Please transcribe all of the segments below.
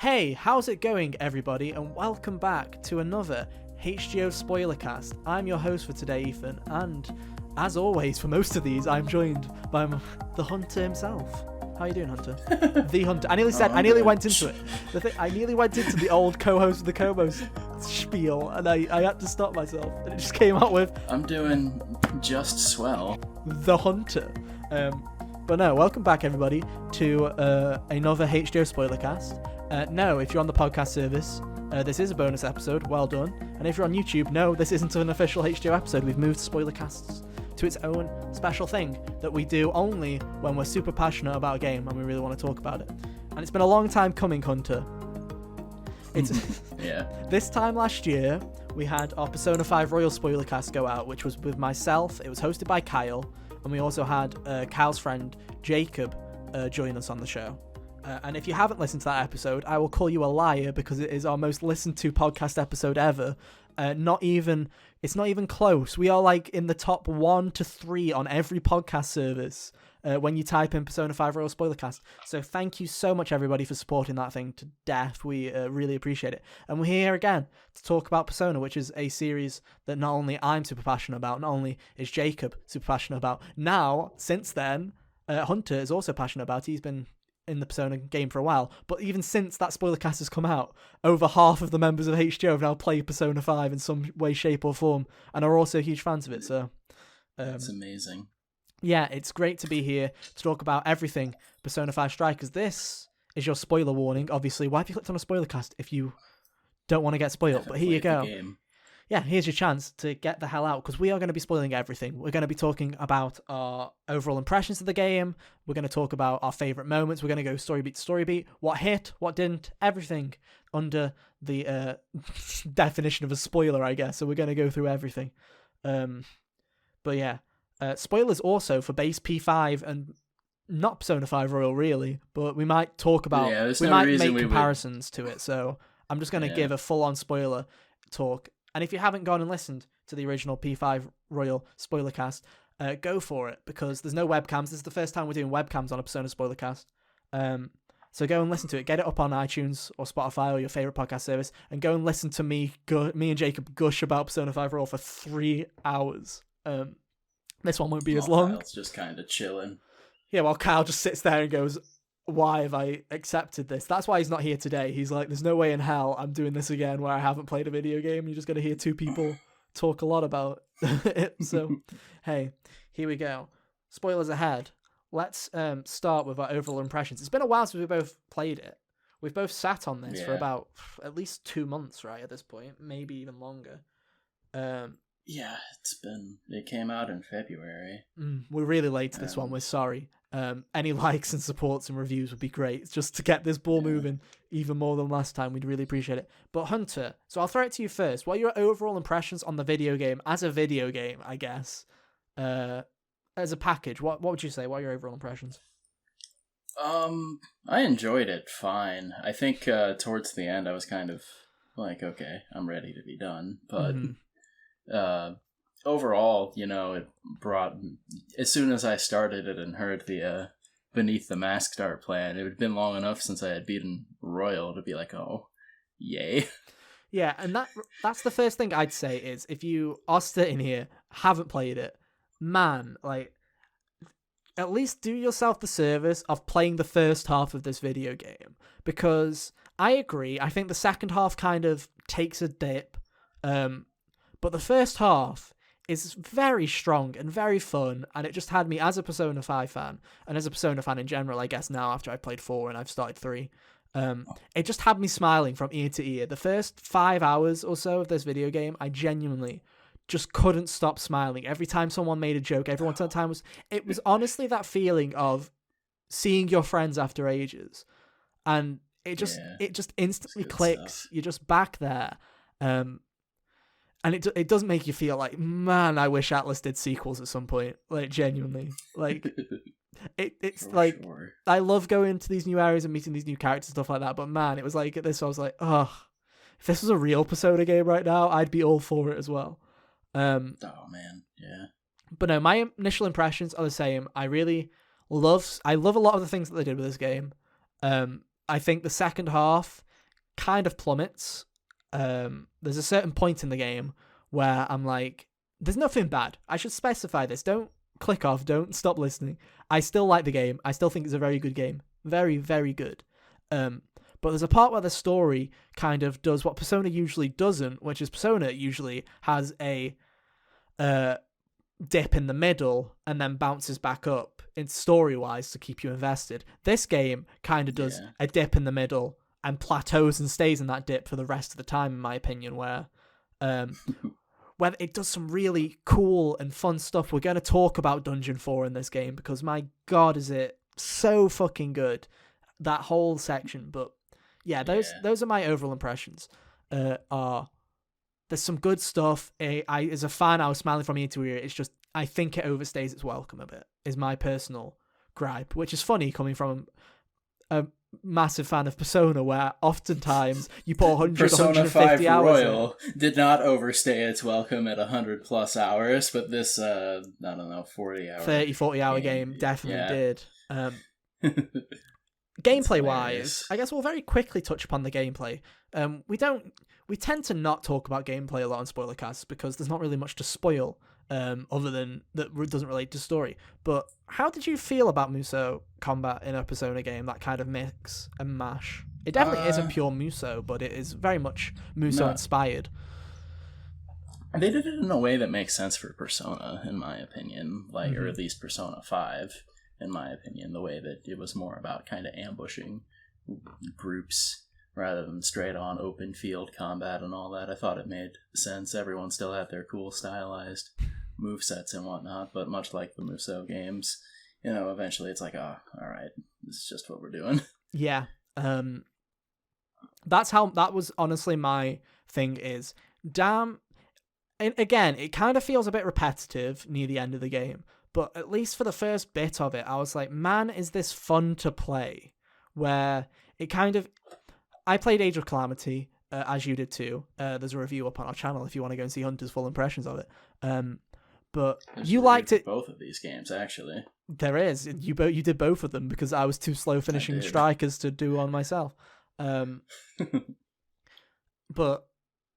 Hey, how's it going, everybody, and welcome back to another HGO Spoilercast. I'm your host for today, Ethan, and as always, for most of these, I'm joined by the Hunter himself. How you doing, Hunter? The Hunter. I nearly went into it. I nearly went into the old co-host of the co-host spiel, and I had to stop myself, and it just came out with... I'm doing just swell. The Hunter. But no, welcome back, everybody, to another HGO Spoilercast. No, if you're on the podcast service, this is a bonus episode. Well done. And if you're on YouTube, no, this isn't an official HGO episode. We've moved Spoilercasts to its own special thing that we do only when we're super passionate about a game and we really want to talk about it. And it's been a long time coming, Hunter. Yeah. This time last year, we had our Persona 5 Royal Spoilercast go out, which was with myself. It was hosted by Kyle, and we also had Kyle's friend Jacob join us on the show. And if you haven't listened to that episode, I will call you a liar because it is our most listened to podcast episode ever. It's not even close. We are like in the top 1 to 3 on every podcast service when you type in Persona 5 Royal Spoilercast. So thank you so much, everybody, for supporting that thing to death. We really appreciate it. And we're here again to talk about Persona, which is a series that not only I'm super passionate about, not only is Jacob super passionate about. Now, since then, Hunter is also passionate about. He's been in the Persona game for a while, but even since that Spoilercast has come out, over half of the members of HGO have now played Persona 5 in some way, shape or form, and are also huge fans of it, so... That's amazing. Yeah, it's great to be here to talk about everything Persona 5 Strikers. This is your spoiler warning, obviously. Why have you clicked on a Spoilercast if you don't want to get spoiled? But here you go. Yeah, here's your chance to get the hell out, because we are going to be spoiling everything. We're going to be talking about our overall impressions of the game. We're going to talk about our favourite moments. We're going to go story beat to story beat. What hit, what didn't, everything under the definition of a spoiler, I guess. So we're going to go through everything. But yeah, spoilers also for base P5 and not Persona 5 Royal, really. But we might talk about... Yeah, we might make comparisons to it. So I'm just going to give a full-on spoiler talk. And if you haven't gone and listened to the original P5 Royal Spoilercast, go for it, because there's no webcams. This is the first time we're doing webcams on a Persona Spoilercast. So go and listen to it. Get it up on iTunes or Spotify or your favourite podcast service, and go and listen to me and Jacob gush about Persona 5 Royal for 3 hours. This one won't be as long. Kyle's just kind of chilling. Yeah, well, Kyle just sits there and goes, why have I accepted this? That's why he's not here today. He's like, there's no way in hell I'm doing this again where I haven't played a video game. You're just going to hear two people talk a lot about it. So, hey, here we go. Spoilers ahead. Let's start with our overall impressions. It's been a while since we both played it. We've both sat on this for about at least 2 months, right, at this point. Maybe even longer. Yeah, it came out in February. We're really late to this one. We're sorry. Any likes and supports and reviews would be great, just to get this ball moving even more than last time. We'd really appreciate it. But Hunter, so I'll throw it to you first. What are your overall impressions on the video game as a video game, I guess? As a package, what would you say? What are your overall impressions? I enjoyed it fine. I think towards the end I was kind of like, okay, I'm ready to be done. But overall, it brought... As soon as I started it and heard the Beneath the Mask start playing, it had been long enough since I had beaten Royal to be like, oh, yay. Yeah, and that's the first thing I'd say is, if you are sitting here, haven't played it, man, like, at least do yourself the service of playing the first half of this video game. Because I agree, I think the second half kind of takes a dip, but the first half is very strong and very fun, and it just had me, as a Persona 5 fan, and as a Persona fan in general, I guess now after I've played 4 and I've started 3, it just had me smiling from ear to ear. The first 5 hours or so of this video game, I genuinely just couldn't stop smiling. Every time someone made a joke, it was honestly that feeling of seeing your friends after ages, and it just instantly clicks. Stuff. You're just back there. And it doesn't make you feel like, man, I wish Atlas did sequels at some point. Like, genuinely. Like, it's like, sure. I love going to these new areas and meeting these new characters and stuff like that. But man, it was like, at this, I was like, oh, if this was a real Persona game right now, I'd be all for it as well. Oh, man. Yeah. But no, my initial impressions are the same. I love a lot of the things that they did with this game. I think the second half kind of plummets. There's a certain point in the game where I'm like, there's nothing bad. I should specify this. Don't click off. Don't stop listening. I still like the game. I still think it's a very good game. Very, very good. But there's a part where the story kind of does what Persona usually doesn't, which is Persona usually has a dip in the middle and then bounces back up in story-wise to keep you invested. This game kind of does a dip in the middle and plateaus and stays in that dip for the rest of the time, in my opinion, where it does some really cool and fun stuff. We're going to talk about Dungeon 4 in this game because, my God, is it so fucking good, that whole section. But yeah, those are my overall impressions. There's some good stuff. As a fan, I was smiling from ear to ear. It's just, I think it overstays its welcome a bit, is my personal gripe, which is funny coming from a massive fan of Persona, where oftentimes you put 100, Persona 150 5 hours Royal did not overstay its welcome at 100 plus hours, but this, 40 hour game definitely did. Gameplay wise, I guess we'll very quickly touch upon the gameplay. We tend to not talk about gameplay a lot on Spoilercasts because there's not really much to spoil, other than that doesn't relate to story. But how did you feel about Musou combat in a Persona game, that kind of mix and mash? It definitely isn't pure Musou, but it is very much Musou inspired. They did it in a way that makes sense for Persona, in my opinion, or at least Persona 5, in my opinion, the way that it was more about kind of ambushing groups rather than straight on open field combat and all that. I thought it made sense. Everyone still had their cool stylized movesets and whatnot, but much like the Musou games, eventually it's like, oh, all right, this is just what we're doing. Yeah. That was honestly my thing is, damn, and again, it kind of feels a bit repetitive near the end of the game, but at least for the first bit of it, I was like, man, is this fun to play? Where it kind of... I played Age of Calamity, as you did too. There's a review up on our channel if you want to go and see Hunter's full impressions of it. But you liked it... Both of these games, actually. There is. You did both of them because I was too slow finishing Strikers to do one myself. But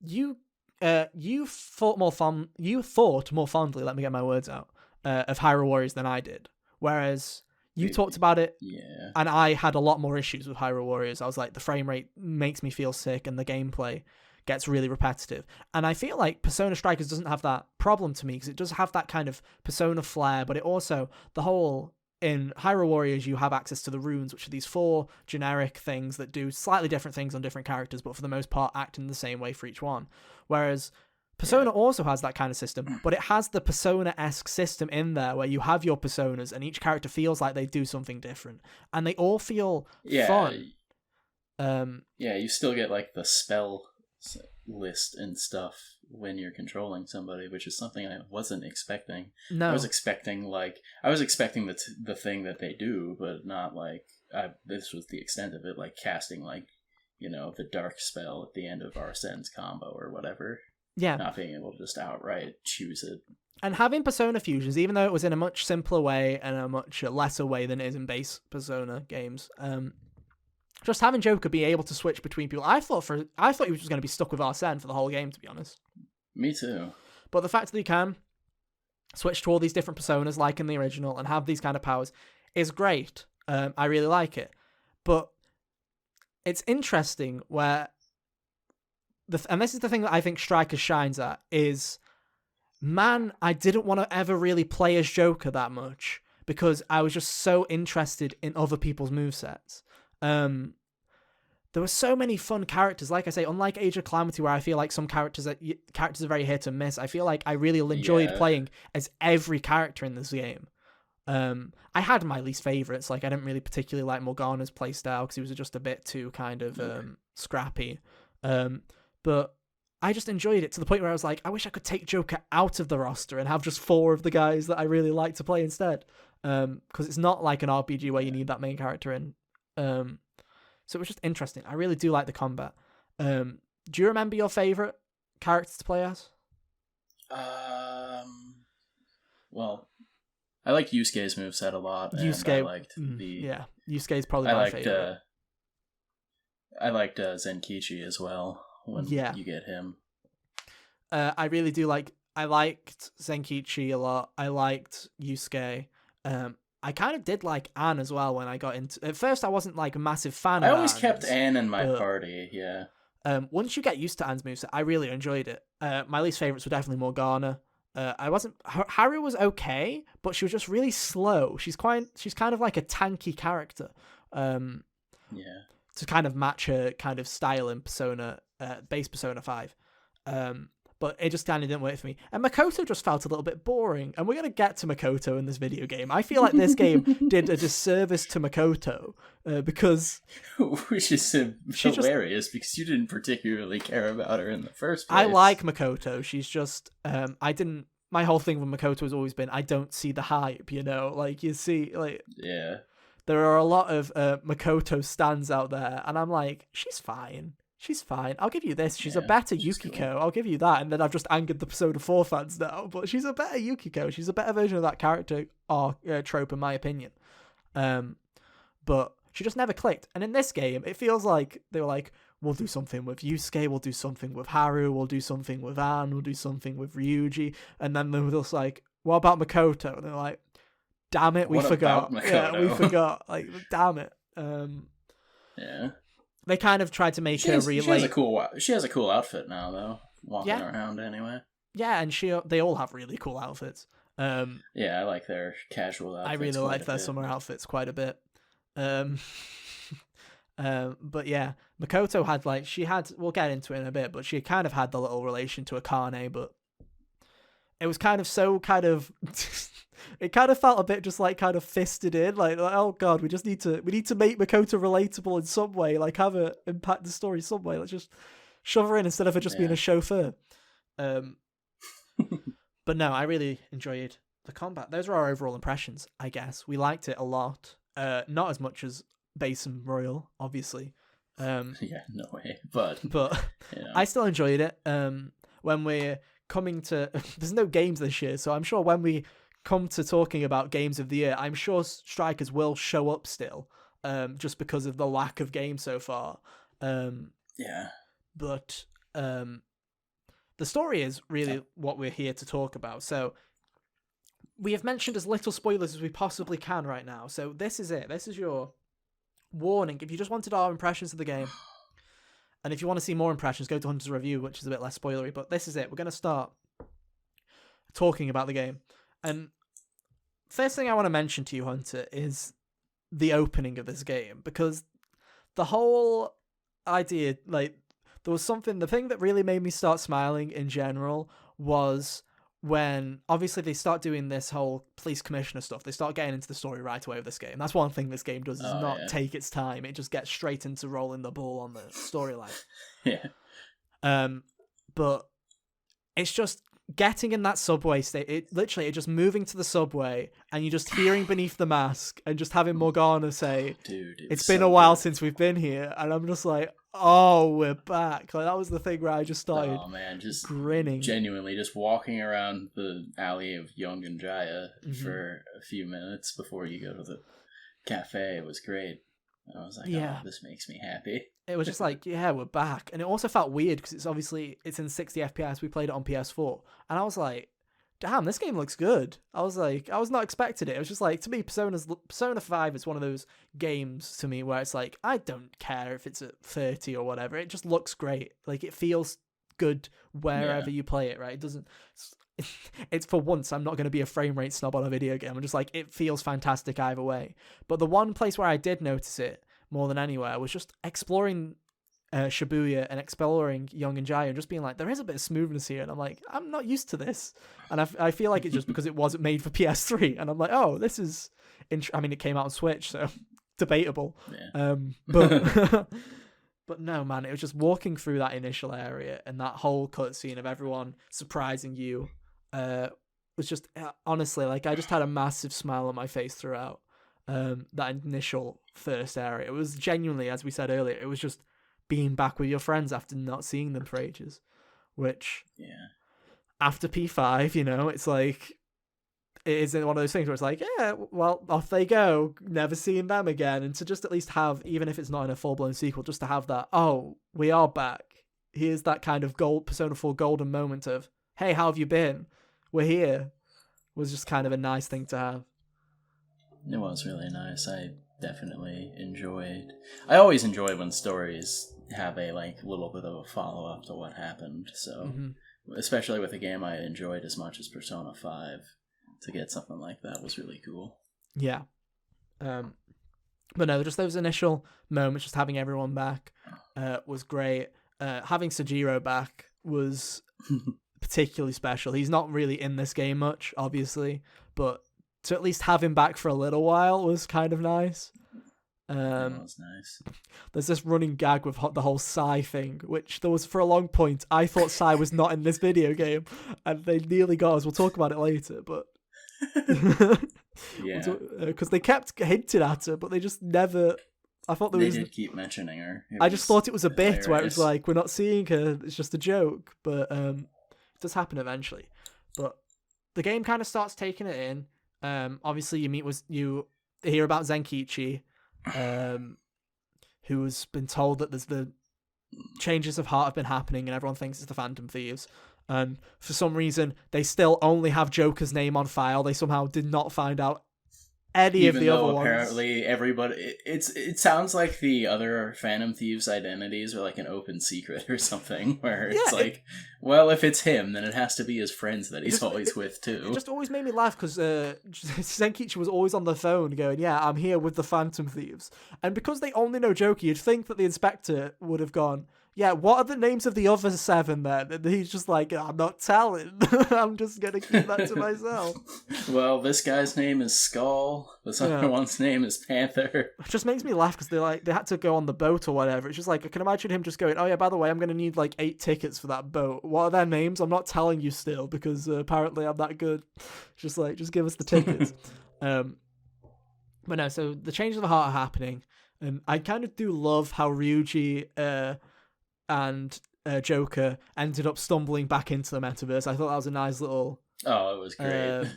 you thought more fondly, let me get my words out, of Hyrule Warriors than I did. Whereas you talked about it, and I had a lot more issues with Hyrule Warriors. I was like, the frame rate makes me feel sick, and the gameplay gets really repetitive. And I feel like Persona Strikers doesn't have that problem to me, because it does have that kind of Persona flair, but it also, in Hyrule Warriors, you have access to the runes, which are these 4 generic things that do slightly different things on different characters, but for the most part act in the same way for each one. Whereas Persona also has that kind of system, but it has the Persona-esque system in there where you have your personas and each character feels like they do something different. And they all feel fun. You still get the spell list and stuff when you're controlling somebody, which is something I wasn't expecting. No. I was expecting the thing that they do, but not this was the extent of it, casting the dark spell at the end of Arsene's combo or whatever. Yeah. Not being able to just outright choose it. And having Persona fusions, even though it was in a much simpler way and a much lesser way than it is in base Persona games, just having Joker be able to switch between people, I thought he was just going to be stuck with Arsene for the whole game, to be honest. Me too. But the fact that you can switch to all these different personas like in the original and have these kind of powers is great. I really like it. But it's interesting where... and this is the thing that I think Strikers shines at, is, man, I didn't want to ever really play as Joker that much because I was just so interested in other people's movesets. There were so many fun characters. Like I say, unlike Age of Calamity, where I feel like some characters are very hit and miss, I feel like I really enjoyed playing as every character in this game. I had my least favourites. I didn't really particularly like Morgana's playstyle because he was just a bit too kind of scrappy. But I just enjoyed it to the point where I was like, I wish I could take Joker out of the roster and have just 4 of the guys that I really like to play instead. Because it's not like an RPG where you need that main character in. So it was just interesting. I really do like the combat. Do you remember your favourite characters to play as? Well, I like Yusuke's moveset a lot. Yusuke, and I liked Yusuke is probably my favourite. I liked Zenkichi as well when Yeah. you get him. I really do like. I liked Zenkichi a lot. I liked Yusuke. I kind of did like Anne as well when I got into. At first, I wasn't like a massive fan I of always kept Anne's, Anne in my but party, yeah. once you get used to Anne's moveset, I really enjoyed it. My least favorites were definitely Morgana. I wasn't. Haru was okay, but she was just really slow. She's kind of like a tanky character. Yeah. To kind of match her kind of style in Persona, base Persona 5. But it just kind of didn't work for me. And Makoto just felt a little bit boring. And we're going to get to Makoto in this video game. I feel like this game did a disservice to Makoto because... Which is hilarious because you didn't particularly care about her in the first place. I like Makoto. She's just... My whole thing with Makoto has always been, I don't see the hype, you know? Like, you see... like Yeah. There are a lot of Makoto stans out there, and I'm like, she's fine. She's fine. I'll give you this. She's a better Yukiko. Cool. I'll give you that. And then I've just angered the Persona 4 fans now, but she's a better Yukiko. She's a better version of that character trope, in my opinion. But she just never clicked. And in this game, it feels like they were like, we'll do something with Yusuke, we'll do something with Haru, we'll do something with Anne, we'll do something with Ryuji. And then they were just like, what about Makoto? And they're like, damn it, we forgot. Yeah, we forgot. Like, damn it. Yeah. They kind of tried to make her relate. She has a cool outfit now, though. Walking around anyway. Yeah, and they all have really cool outfits. Yeah, I like their casual outfits. I really like their summer outfits quite a bit. But yeah, Makoto had we'll get into it in a bit, but she kind of had the little relation to Akane, but it was kind of it kind of felt a bit just like kind of fisted in, like oh god, we need to make Makoto relatable in some way, like have her impact the story some way. Let's just shove her in instead of her just being a chauffeur. But no, I really enjoyed the combat. Those are our overall impressions, I guess. We liked it a lot. Not as much as Base and Royal, obviously. Yeah, no way. But you know. I still enjoyed it. When we're coming to there's no games this year, so I'm sure when we come to talking about games of the year, I'm sure Strikers will show up still, just because of the lack of games so far. Yeah. But the story is really what we're here to talk about. So we have mentioned as little spoilers as we possibly can right now. So this is it. This is your warning. If you just wanted our impressions of the game, and if you want to see more impressions, go to Hunter's Review, which is a bit less spoilery. But this is it. We're going to start talking about the game. And first thing I want to mention to you, Hunter, is the opening of this game. Because the whole idea, like, there was something, the thing that really made me start smiling in general was when, obviously, they start doing this whole police commissioner stuff. They start getting into the story right away with this game. That's one thing this game does, is not take its time. It just gets straight into rolling the ball on the storyline. Yeah. But it's just getting in that subway state. It just moving to the subway, and you're just hearing Beneath the Mask, and just having Morgana say, "Dude, it's been a while since we've been here," and I'm just like, oh, we're back. Like, that was the thing where I just started just grinning. Genuinely, just walking around the alley of Young and Jaya for a few minutes before you go to the cafe was great. I was like, oh, this makes me happy. It was just like, yeah, we're back. And it also felt weird because it's in 60 FPS. We played it on PS4. And I was like, damn, this game looks good. I was like, I was not expecting it. It was just like, to me, Persona 5 is one of those games to me where it's like, I don't care if it's at 30 or whatever. It just looks great. Like, it feels good wherever you play it, right? It doesn't... It's for once, I'm not going to be a frame rate snob on a video game. I'm just like, it feels fantastic either way. But the one place where I did notice it more than anywhere was just exploring Shibuya and exploring Young and Jaya and just being like, there is a bit of smoothness here. And I'm like, I'm not used to this. And I feel like it's just because it wasn't made for PS3. And I'm like, oh, this is... I mean, it came out on Switch, so debatable. Yeah. But no, man, it was just walking through that initial area and that whole cutscene of everyone surprising you was just, honestly, like, I just had a massive smile on my face throughout that initial first area. It was genuinely, as we said earlier, it was just being back with your friends after not seeing them for ages, which, after P5, you know, it's like, it is one of those things where it's like, yeah, well, off they go, never seeing them again. And to just at least have, even if it's not in a full-blown sequel, just to have that, oh, we are back. Here's that kind of Persona 4 golden moment of, hey, how have you been? We're here. Was just kind of a nice thing to have. It was really nice. I definitely enjoyed. I always enjoy when stories have a little bit of a follow up to what happened. So, especially with a game I enjoyed as much as Persona 5, to get something like that was really cool. Yeah. But no, just those initial moments, just having everyone back, was great. Having Sejiro back was particularly special. He's not really in this game much, obviously, but to at least have him back for a little while was kind of nice. That was nice. There's this running gag with the whole Psy thing, which there was for a long point. I thought Psy was not in this video game, and they nearly got us. We'll talk about it later, but yeah, because they kept hinting at her, but they just never. I thought they did keep mentioning her. I just thought it was a bit hilarious. where it was like, we're not seeing her. It's just a joke, but it does happen eventually. But the game kind of starts taking it in. Obviously, you hear about Zenkichi, who's been told that there's the changes of heart have been happening, and everyone thinks it's the Phantom Thieves. And for some reason, they still only have Joker's name on file. They somehow did not find out any Even of the though other ones. Apparently, everybody. It sounds like the other Phantom Thieves' identities are like an open secret or something, where it's well, if it's him, then it has to be his friends that he's always with too. It just always made me laugh because Zenkichi was always on the phone going, "Yeah, I'm here with the Phantom Thieves," and because they only know Joker, you'd think that the inspector would have gone, "Yeah, what are the names of the other 7 then?" And he's just like, "I'm not telling. I'm just gonna keep that to myself." Well, this guy's name is Skull. This other one's name is Panther. It just makes me laugh because they had to go on the boat or whatever. It's just like, I can imagine him just going, "Oh yeah, by the way, I'm gonna need 8 tickets for that boat. What are their names? I'm not telling you still because apparently I'm that good. Just give us the tickets." But no, so the changes of the heart are happening, and I kind of do love how Ryuji and Joker ended up stumbling back into the metaverse. I thought that was a nice little. Oh, it was great.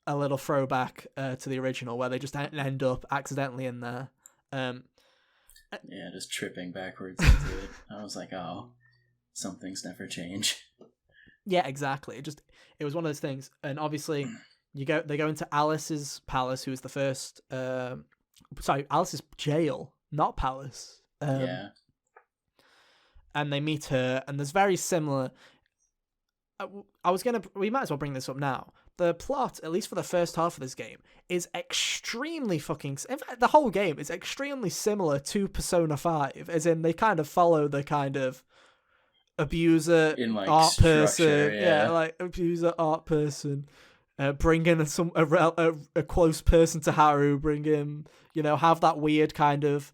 A little throwback to the original, where they just end up accidentally in there. Yeah, just tripping backwards into it. I was like, oh, some things never change. Yeah, exactly. It was one of those things, and obviously, they go into Alice's palace, who is the first. Alice's jail, not palace. Yeah. And they meet her, and there's very similar. We might as well bring this up now. The plot, at least for the first half of this game, is extremely fucking. In fact, the whole game is extremely similar to Persona 5, as in they kind of follow the kind of abuser in art person, yeah, abuser art person, bring in a close person to Haru, bring him, have that weird kind of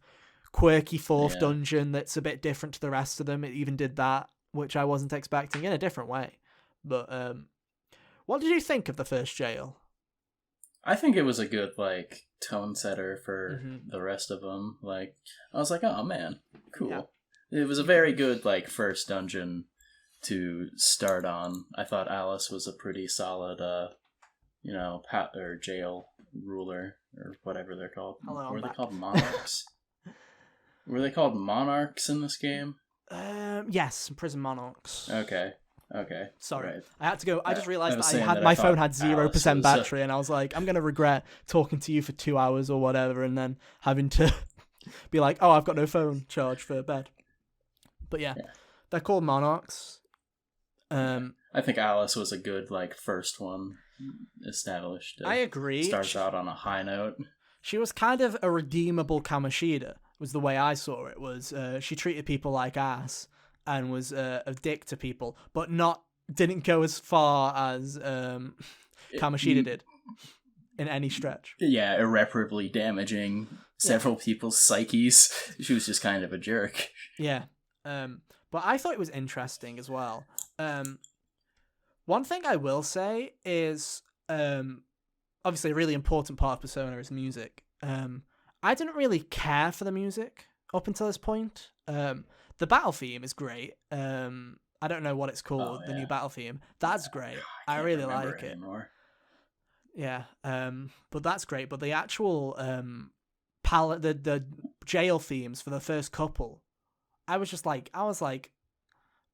quirky fourth dungeon that's a bit different to the rest of them. It even did that, which I wasn't expecting, in a different way. But what did you think of the first jail? I think it was a good tone setter for the rest of them. I was like, oh man, cool. Yeah. It was a very good first dungeon to start on. I thought Alice was a pretty solid jail ruler or whatever they're called. Were they called monarchs? Were they called monarchs in this game? Yes, prison monarchs. Okay. Sorry. Right. I had to go. I just realized that my phone had 0% battery, and I was like, I'm going to regret talking to you for 2 hours or whatever, and then having to be like, oh, I've got no phone charge for bed. But yeah. They're called monarchs. I think Alice was a good first one established. I agree. Starts out on a high note. She was kind of a redeemable Kamoshida, was the way I saw it. Was she treated people like ass and was a dick to people, but didn't go as far as Kamoshida did in any stretch. Yeah, irreparably damaging several people's psyches. She was just kind of a jerk. Yeah. But I thought it was interesting as well. One thing I will say is, obviously a really important part of Persona is music. I didn't really care for the music up until this point. The battle theme is great. I don't know what it's called, the new battle theme. That's great. I really like it. Yeah. But that's great. But the actual the jail themes for the first couple, I was like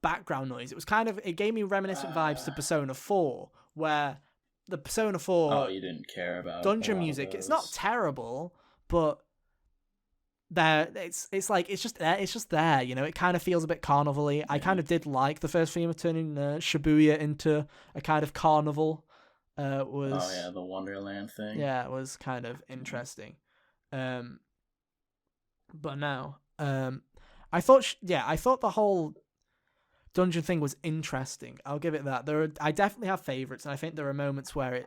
background noise. It gave me reminiscent vibes to Persona 4, where the Persona 4 you didn't care about a dungeon lot of music, it's not those. terrible, but it's just there, you know. It kind of feels a bit carnival-y. I kind of did like the first theme of turning Shibuya into a kind of carnival. Was The Wonderland thing. Yeah, it was kind of interesting. But now, I thought the whole dungeon thing was interesting. I'll give it that. I definitely have favorites, and I think there are moments where it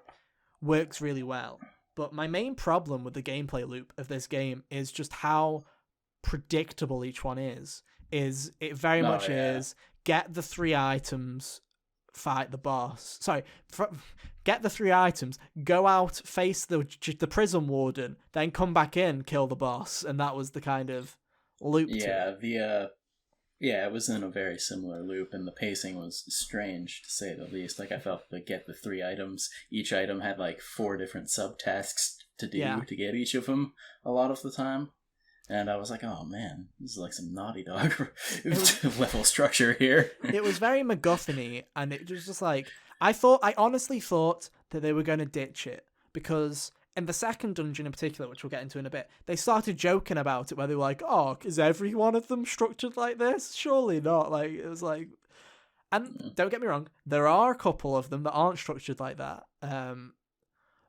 works really well. But my main problem with the gameplay loop of this game is just how predictable each one is. It very much is get the 3 items, fight the boss. Sorry, get the 3 items, go out, face the prison warden, then come back in, kill the boss, and that was the kind of loop. It was in a very similar loop, and the pacing was strange, to say the least. Like, I felt like get the 3 items. Each item had, like, 4 different subtasks to do to get each of them a lot of the time. And I was like, oh, man, this is like some Naughty Dog level structure here. It was very MacGuffin-y, and it was just like... I honestly thought that they were going to ditch it, because... in the second dungeon in particular, which we'll get into in a bit, they started joking about it, where they were like, oh, is every one of them structured like this? Surely not. Like, it was like... And don't get me wrong, there are a couple of them that aren't structured like that.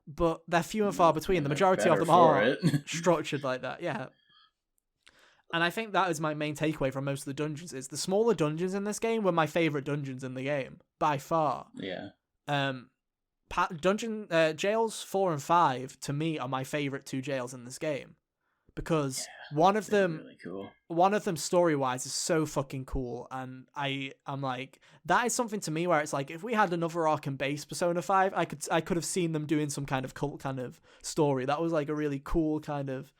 But they're few and far between. The majority of them are structured like that, yeah. And I think that is my main takeaway from most of the dungeons, is the smaller dungeons in this game were my favourite dungeons in the game, by far. Yeah. Jails 4 and 5 to me are my favorite 2 jails in this game, because one of them really cool. One of them story-wise is so fucking cool, and I'm like, that is something to me where it's like, if we had another arc and base Persona 5, I could have seen them doing some kind of cult kind of story. That was like a really cool kind of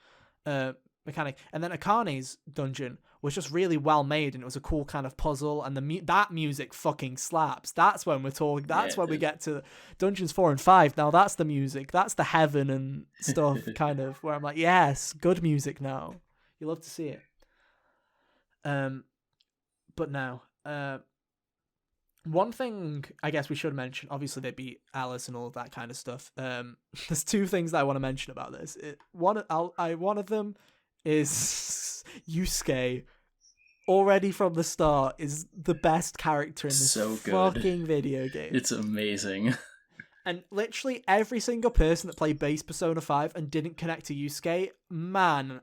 mechanic. And then Akane's dungeon was just really well made, and it was a cool kind of puzzle, and that music fucking slaps. That's when we're talking. That's when we get to Dungeons 4 and 5. Now that's the music. That's the heaven and stuff kind of, where I'm like, yes, good music now. You love to see it. But now, one thing I guess we should mention, obviously they beat Alice and all of that kind of stuff. There's 2 things that I want to mention about this. One of them is Yusuke, already from the start, is the best character in this fucking video game. It's amazing. And literally every single person that played base Persona 5 and didn't connect to Yusuke, man,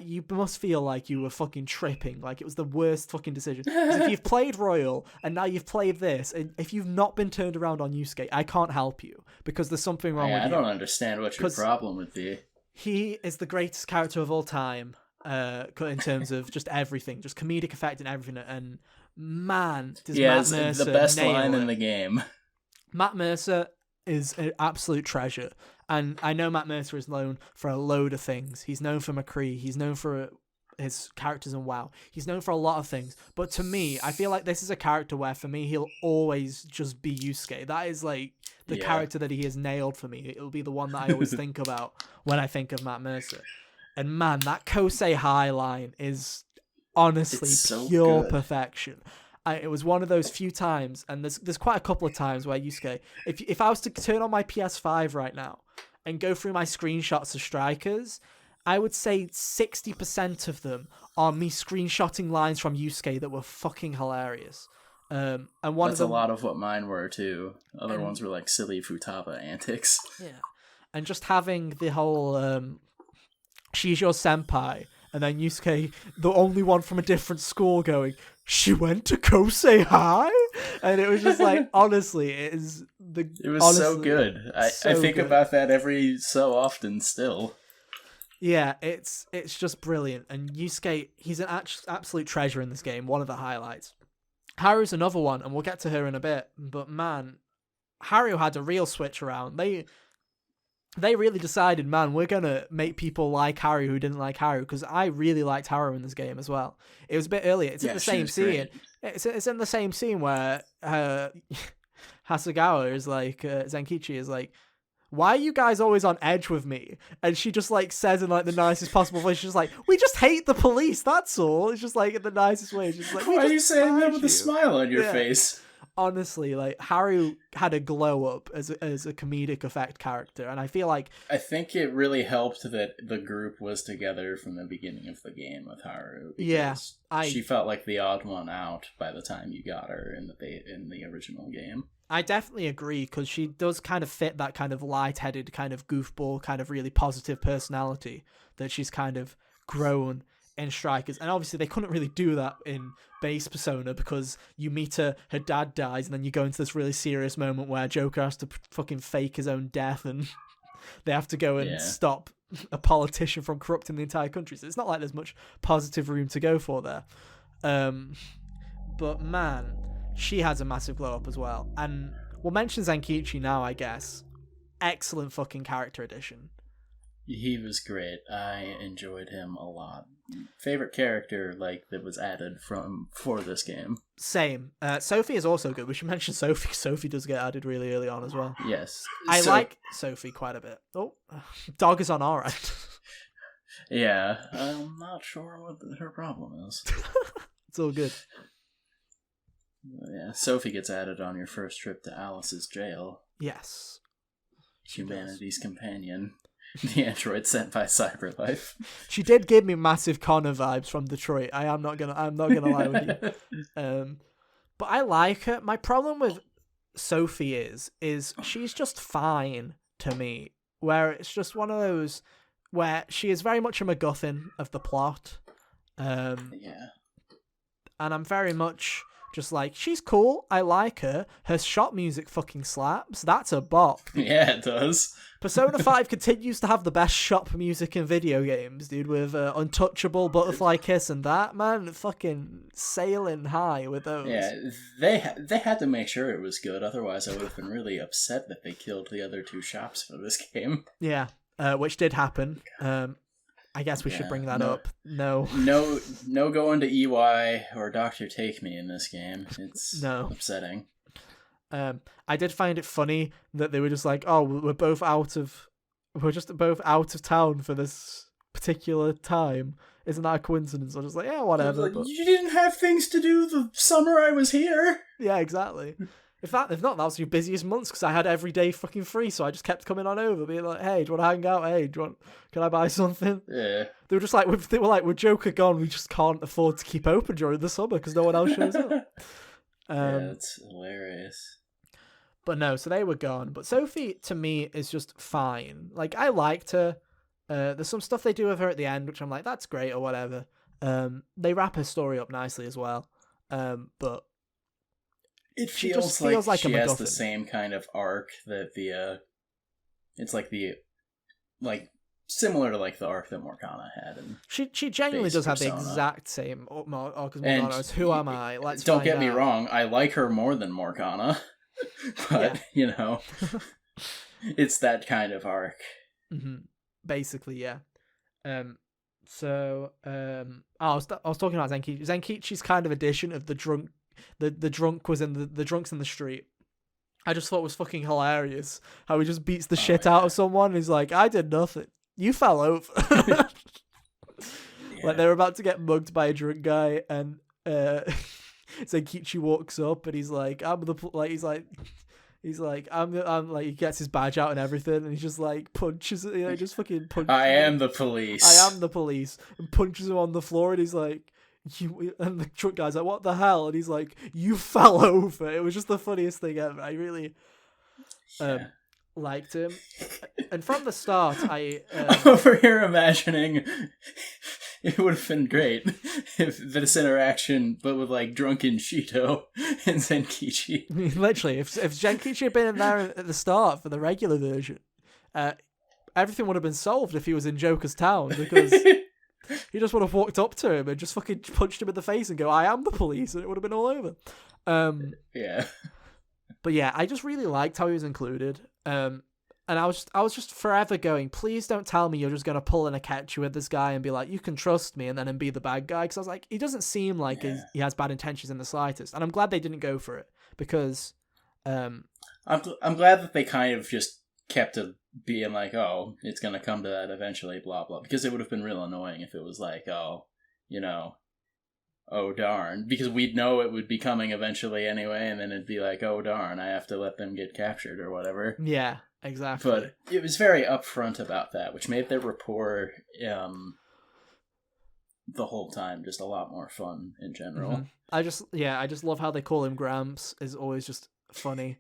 you must feel like you were fucking tripping. Like, it was the worst fucking decision. Because if you've played Royal and now you've played this, and if you've not been turned around on Yusuke, I can't help you, because there's something wrong with you. I don't understand what your problem would be. He is the greatest character of all time, in terms of just everything, just comedic effect and everything. And man, does Matt Mercer the best line it. in the game. Matt Mercer is an absolute treasure. And I know Matt Mercer is known for a load of things. He's known for McCree. He's known for his characters in WoW. He's known for a lot of things. But to me, I feel like this is a character where, for me, he'll always just be Yusuke. That is like the character that he has nailed for me. It'll be the one that I always think about when I think of Matt Mercer. And man, that Kosei High line is honestly pure perfection. It was one of those few times, and there's quite a couple of times where Yusuke, if I was to turn on my PS5 right now and go through my screenshots of strikers, I would say 60% of them are me screenshotting lines from Yusuke that were fucking hilarious. And that's a lot of what mine were too. Other ones were like silly Futaba antics. Yeah, and just having the whole she's your senpai, and then Yusuke, the only one from a different school, going, she went to Kosei High? And it was just like, honestly, it was so good. I think about that every so often still. Yeah, it's just brilliant. And Yusuke, he's an absolute treasure in this game, one of the highlights. Haru's another one, and we'll get to her in a bit. But man, Haru had a real switch around. They really decided, man, we're going to make people like Haru who didn't like Haru, because I really liked Haru in this game as well. It was a bit earlier. It's in the same scene. It's in the same scene where Hasegawa is like, Zenkichi is like, why are you guys always on edge with me? And she just like says in like the nicest possible way, she's just like, we just hate the police, that's all. It's just like in the nicest way. She's like, why are you saying that with a smile on your face? Honestly, like Haru had a glow up as a comedic effect character, and I feel like I think it really helped that the group was together from the beginning of the game with Haru. She felt like the odd one out by the time you got her in the original game. I definitely agree, because she does kind of fit that kind of light-headed, kind of goofball, kind of really positive personality that she's kind of grown in Strikers. And obviously they couldn't really do that in base Persona, because you meet her dad dies, and then you go into this really serious moment where Joker has to fucking fake his own death, and they have to go and stop a politician from corrupting the entire country. So it's not like there's much positive room to go for there. But man, she has a massive glow up as well. And we'll mention Zenkichi now, I guess. Excellent fucking character addition. He was great. I enjoyed him a lot. Favorite character that was added for this game. Same. Sophie is also good. We should mention Sophie. Sophie does get added really early on as well. Yes. I like Sophie quite a bit. Oh, dog is on our end. Yeah, I'm not sure what her problem is. It's all good. Yeah, Sophie gets added on your first trip to Alice's jail. Yes. Humanity's companion. The android sent by Cyberlife. She did give me massive Connor vibes from Detroit. I'm not gonna lie with you. But I like her. My problem with Sophie is she's just fine to me. Where it's just one of those where she is very much a MacGuffin of the plot. And I'm very much just like, she's cool. I like her. Her shop music fucking slaps. That's a bop. Yeah, it does. Persona 5 continues to have the best shop music in video games, dude, with Untouchable, Butterfly Kiss, and that, man, fucking sailing high with those. Yeah, they had to make sure it was good, otherwise I would have been really upset that they killed the other two shops for this game. Yeah, which did happen. I guess we should bring that up. No going to EY or Dr. Take Me in this game. It's upsetting. I did find it funny that they were just like, oh, we're just both out of town for this particular time. Isn't that a coincidence? I was just like, yeah, whatever. Like, you didn't have things to do the summer I was here. Yeah, exactly. If not, that was your busiest months, because I had every day fucking free, so I just kept coming on over, being like, hey, do you want to hang out? Hey, can I buy something? Yeah. They were just like, with Joker gone, we just can't afford to keep open during the summer because no one else shows up. Yeah, that's hilarious. But no, so they were gone. But Sophie, to me, is just fine. Like, I liked her. There's some stuff they do with her at the end, which I'm like, that's great or whatever. They wrap her story up nicely as well. But it feels like she has the same kind of arc that it's similar to the arc that Morgana had. She genuinely does have the exact same arc as Morgana. As Who am I? Don't get me wrong, I like her more than Morgana. But, it's that kind of arc. Mm-hmm. Basically, yeah. I was talking about Zenkichi. Zenkichi's kind of addition of the drunk was in the drunks in the street. I just thought was fucking hilarious. How he just beats the shit out of someone. And he's like, I did nothing. You fell over. Like they were about to get mugged by a drunk guy, and Zenkichi walks up and he's like, he gets his badge out and everything, and he just like punches it, just fucking punches. I am the police, and punches him on the floor, and he's like, and the truck guy's like, what the hell? And he's like, you fell over. It was just the funniest thing ever. I really liked him. And from the start, I'm over here imagining it would have been great if this interaction, but with drunken Shito and Zenkichi. Literally, if Zenkichi had been in there at the start for the regular version, everything would have been solved if he was in Joker's town, because he just would have walked up to him and just fucking punched him in the face and go, I am the police, and it would have been all over. Yeah. But yeah, I just really liked how he was included. And I was just forever going, please don't tell me you're just going to pull an Akechi with this guy and be like, you can trust me, and then be the bad guy. Because I was like, he doesn't seem like he has bad intentions in the slightest. And I'm glad they didn't go for it, because... I'm glad that they kind of just kept a being like, oh, it's gonna come to that eventually, blah blah. Because it would have been real annoying if it was like, oh, oh darn, because we'd know it would be coming eventually anyway, and then it'd be like, oh darn, I have to let them get captured or whatever. Yeah, exactly. But it was very upfront about that, which made their rapport the whole time just a lot more fun in general. Mm-hmm. I just love how they call him Gramps. Is always just funny.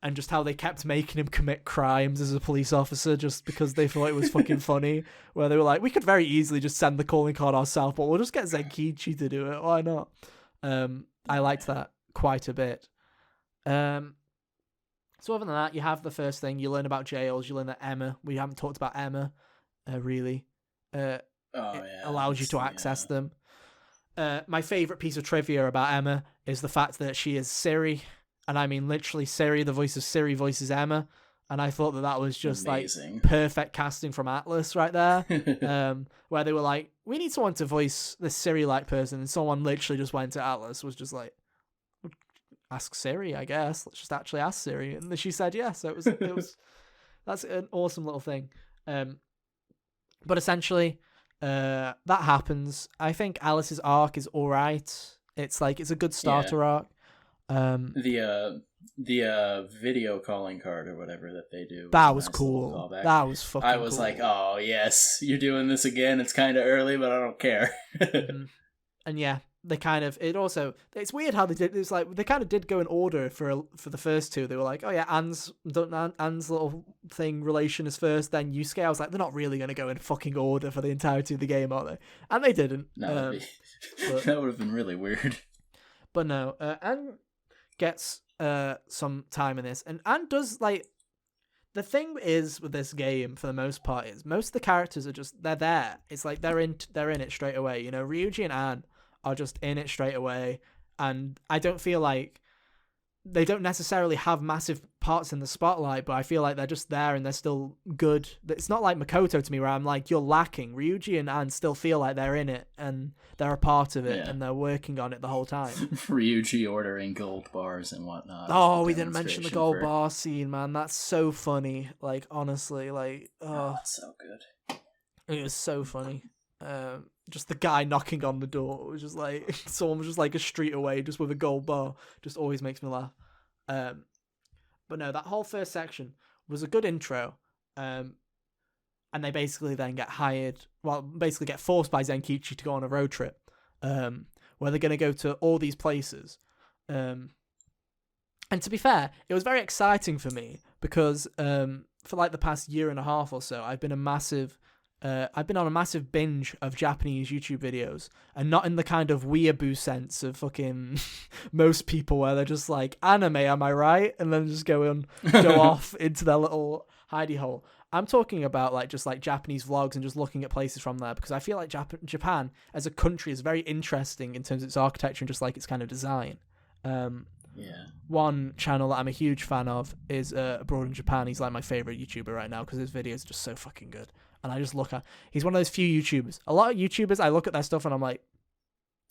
And just how they kept making him commit crimes as a police officer just because they thought it was fucking funny. Where they were like, we could very easily just send the calling card ourselves, but we'll just get Zenkichi to do it. Why not? I liked that quite a bit. So other than that, you have the first thing. You learn about jails. You learn that Emma. We haven't talked about Emma, really. Allows you to access them. My favourite piece of trivia about Emma is the fact that she is Siri. And I mean, literally, Siri, the voice of Siri voices Emma. And I thought that was just amazing. Like perfect casting from Atlas right there. Where they were like, we need someone to voice this Siri-like person. And someone literally just went to Atlas, was just like, ask Siri, I guess. Let's just actually ask Siri. And she said yes. So it was that's an awesome little thing. But essentially, that happens. I think Alice's arc is all right. It's a good starter arc. The video calling card or whatever that they do. That was cool. That was fucking cool. I was like, oh yes, you're doing this again. It's kind of early, but I don't care. Mm-hmm. And yeah, they kind of, it's weird how they did, it's like, they kind of did go in order for the first two. They were like, oh yeah, Anne's little thing, relation is first, then Yusuke. I was like, they're not really going to go in fucking order for the entirety of the game, are they? And they didn't. No, that would have been really weird. But no, Anne gets some time in this, and Anne does, like, the thing is with this game for the most part is most of the characters are just, they're there. It's like they're in it straight away. Ryuji and Anne are just in it straight away, and I don't feel like they don't necessarily have massive parts in the spotlight, but I feel like they're just there and they're still good. It's not like Makoto to me where I'm like, you're lacking. Ryuji and Anne still feel like they're in it and they're a part of it and they're working on it the whole time. Ryuji ordering gold bars and whatnot. Oh, we didn't mention the gold bar scene, man. That's so funny. Like, honestly, like, that's so good. It was so funny. Just the guy knocking on the door was just like, someone was just like a street away just with a gold bar. Just always makes me laugh. But no, that whole first section was a good intro. And they basically then get get forced by Zenkichi to go on a road trip, where they're going to go to all these places. And to be fair, it was very exciting for me because for like the past year and a half or so, I've been on a massive binge of Japanese YouTube videos, and not in the kind of weeaboo sense of fucking most people where they're just like, anime, am I right? And then just go off into their little hidey hole. I'm talking about like just like Japanese vlogs and just looking at places from there, because I feel like Japan as a country is very interesting in terms of its architecture and just like its kind of design. One channel that I'm a huge fan of is Abroad in Japan. He's like my favorite YouTuber right now because his videos are just so fucking good. And I just he's one of those few YouTubers. A lot of YouTubers, I look at their stuff and I'm like,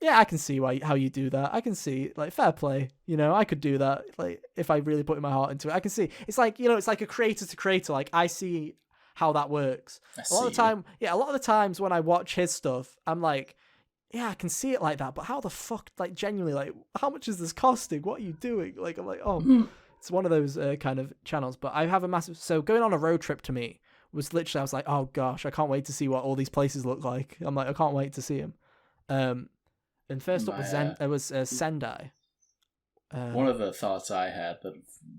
yeah, I can see how you do that. I can see, like, fair play. I could do that. Like, if I really put my heart into it, I can see. It's like, it's like a creator to creator. Like, I see how that works. A lot of the times when I watch his stuff, I'm like, yeah, I can see it like that. But how the fuck, like, genuinely, like, how much is this costing? What are you doing? Like, I'm like, oh, it's one of those kind of channels. But I have so going on a road trip to me was literally, I was like, oh gosh, I can't wait to see what all these places look like. I'm like, I can't wait to see them. And first up was Sendai. One of the thoughts I had that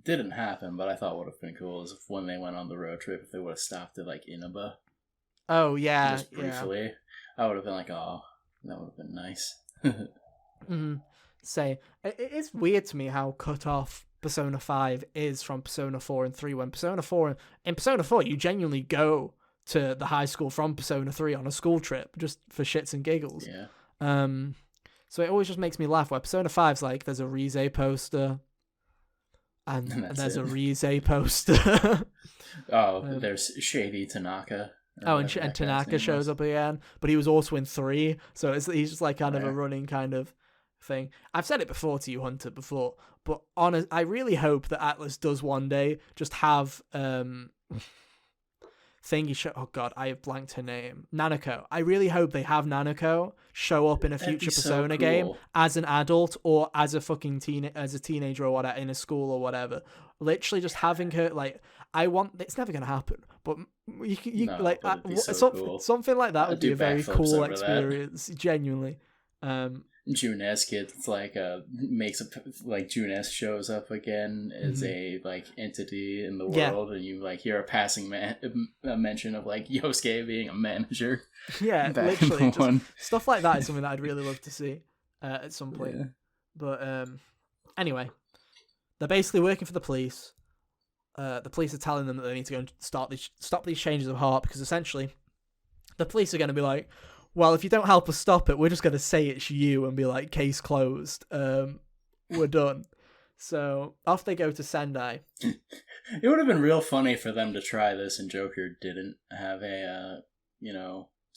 didn't happen, but I thought would have been cool, is if when they went on the road trip, if they would have stopped at like Inaba. Oh yeah, just briefly. I would have been like, oh, that would have been nice. Say, it is weird to me how cut off Persona 5 is from Persona 4 and 3, when Persona 4 you genuinely go to the high school from Persona 3 on a school trip just for shits and giggles. Yeah. So it always just makes me laugh where Persona 5's like, there's a Rize poster and there's a Rize poster. There's Shady Tanaka. And Tanaka shows up again, but he was also in 3, so he's just like kind of a running kind of thing. I've said it before to you, Hunter, before, but I really hope that Atlas does one day just have oh god, I have blanked her name. Nanako. I really hope they have Nanako show up in a future Persona game as an adult or as a fucking teenager or whatever in a school or whatever. Literally just having her it's never gonna happen, but something like that would be a very cool experience. Genuinely. June S gets June S shows up again as a entity in the world, and you hear a passing mention of Yosuke being a manager. Yeah, literally, stuff like that is something that I'd really love to see at some point. Yeah. But anyway, they're basically working for the police. The police are telling them that they need to go and stop these changes of heart, because essentially the police are going to be like, well, if you don't help us stop it, we're just going to say it's you and be like, case closed. We're done. So off they go to Sendai. It would have been real funny for them to try this and Joker didn't have a,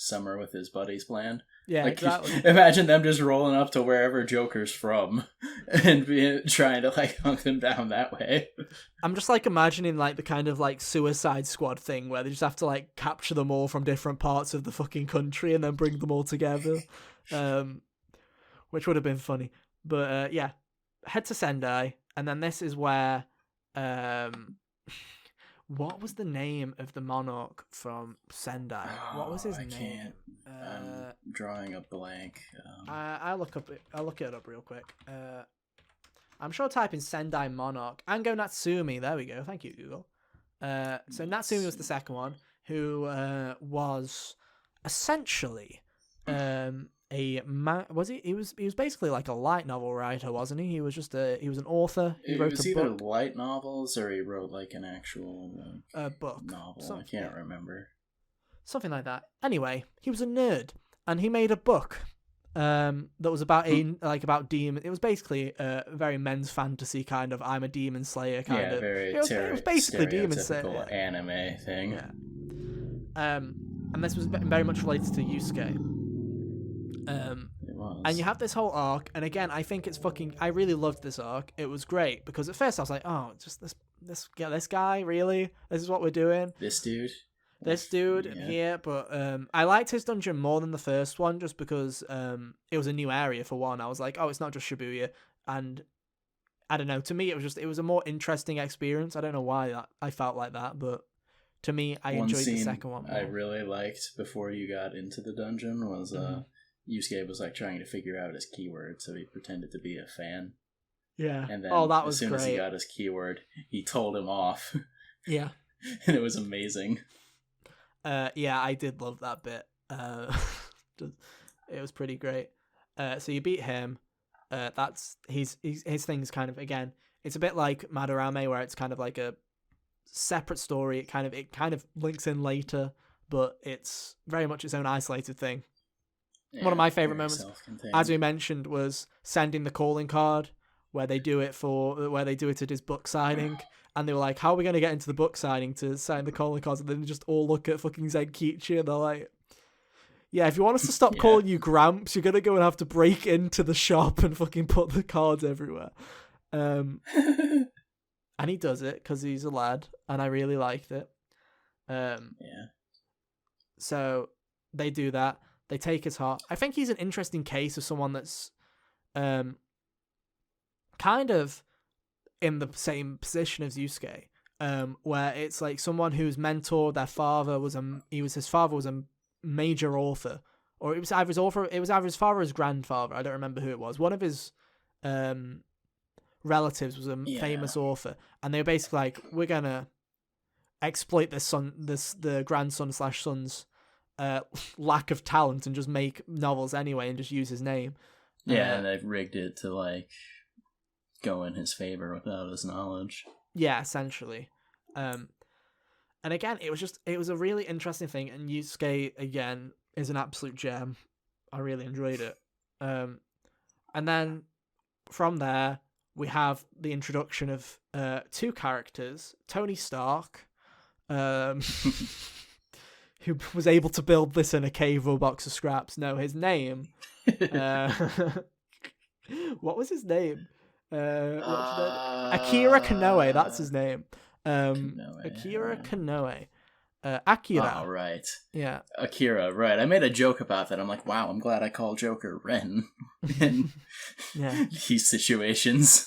summer with his buddies planned. Yeah, exactly. Imagine them just rolling up to wherever Joker's from and trying to hunt him down that way. I'm just imagining the kind of Suicide Squad thing where they just have to capture them all from different parts of the fucking country and then bring them all together, which would have been funny. But yeah, head to Sendai, and then this is where what was the name of the monarch from Sendai? What was his name? I'm drawing a blank. I'll look it up real quick. I'm sure type in Sendai monarch. Ango Natsumi. There we go. Thank you, Google. So Natsumi was the second one, who was essentially was he? He was basically a light novel writer, wasn't he? He was just he was an author. He wrote a either book. Light novels or he wrote an actual book novel. I can't remember. Something like that. Anyway, he was a nerd, and he made a book that was about about demon. It was basically a very men's fantasy kind of I'm a demon slayer kind of. Very it was basically demon slayer anime thing. Yeah. And this was very much related to Yusuke. It was. And you have this whole arc, and again, I think I really loved this arc. It was great because at first I was like, oh, just this guy, really? This is what we're doing? This dude here, but I liked his dungeon more than the first one just because it was a new area for one. I was like, oh, it's not just Shibuya, and I don't know, to me it was a more interesting experience. I don't know why I felt like that, but to me I enjoyed the second one more. I really liked before you got into the dungeon was Yusuke was trying to figure out his keyword, so he pretended to be a fan. Yeah. And then that was as soon great. as he got his keyword, he told him off. Yeah. And it was amazing. Yeah, I did love that bit. It was pretty great. So you beat him. That's his thing's kind of, again, it's a bit like Madarame, where it's kind of like a separate story. It kind of links in later, but it's very much its own isolated thing. Yeah, one of my favorite moments, as we mentioned, was sending the calling card, where they do it at his book signing, and they were like, how are we going to get into the book signing to sign the calling cards? And then just all look at fucking Zenkichi, and they're like, yeah, if you want us to stop calling you Gramps, you're going to go and have to break into the shop and fucking put the cards everywhere. And he does it because he's a lad, and I really liked it. Yeah. So they do that. They take his heart. I think he's an interesting case of someone that's kind of in the same position as Yusuke, where it's like someone whose mentor, their father his father was a major author, or it was either his father or his grandfather. I don't remember who it was. One of his relatives was a famous author, and they were basically like, we're gonna exploit the grandson/son's lack of talent and just make novels anyway and just use his name. Yeah, and they've rigged it to go in his favor without his knowledge. Yeah, essentially. And again, it was a really interesting thing, and Yusuke again is an absolute gem. I really enjoyed it. And then from there we have the introduction of two characters, Tony Stark, who was able to build this in a cave or a box of scraps. No, his name What was his name? Akira Kanoe, that's his name. Kanoe, Akira Kanoe. Akira. Oh, right. Yeah. Akira, right. I made a joke about that. I'm like, wow, I'm glad I call Joker Ren in these situations.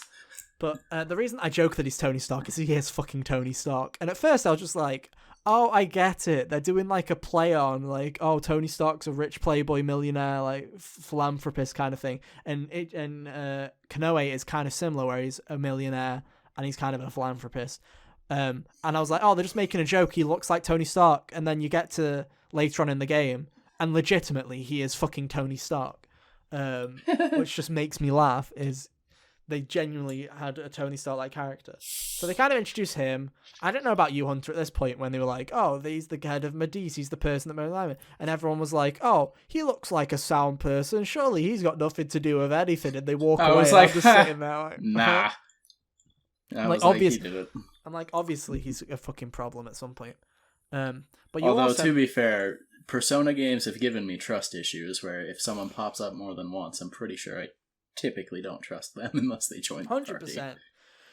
But the reason I joke that he's Tony Stark is he is fucking Tony Stark. And at first I was just like, oh, I get it. They're doing like a play on like, oh, Tony Stark's a rich playboy millionaire, like philanthropist kind of thing. And Kanoe is kind of similar where he's a millionaire and he's kind of a philanthropist. And I was like, oh, they're just making a joke. He looks like Tony Stark. And then you get to later on in the game and legitimately he is fucking Tony Stark. Which just makes me laugh is they genuinely had a Tony Stark-like character. So they kind of introduce him. I don't know about you, Hunter, at this point when they were like, oh, he's the head of Medici, he's the person that made alignment. And everyone was like, oh, he looks like a sound person. Surely he's got nothing to do with anything. And they walk away. Was like, I'm just sitting there like, nah. I'm like, obviously he's a fucking problem at some point. But although, to be fair, Persona games have given me trust issues where if someone pops up more than once, I'm pretty sure I typically don't trust them unless they join the 100%. party.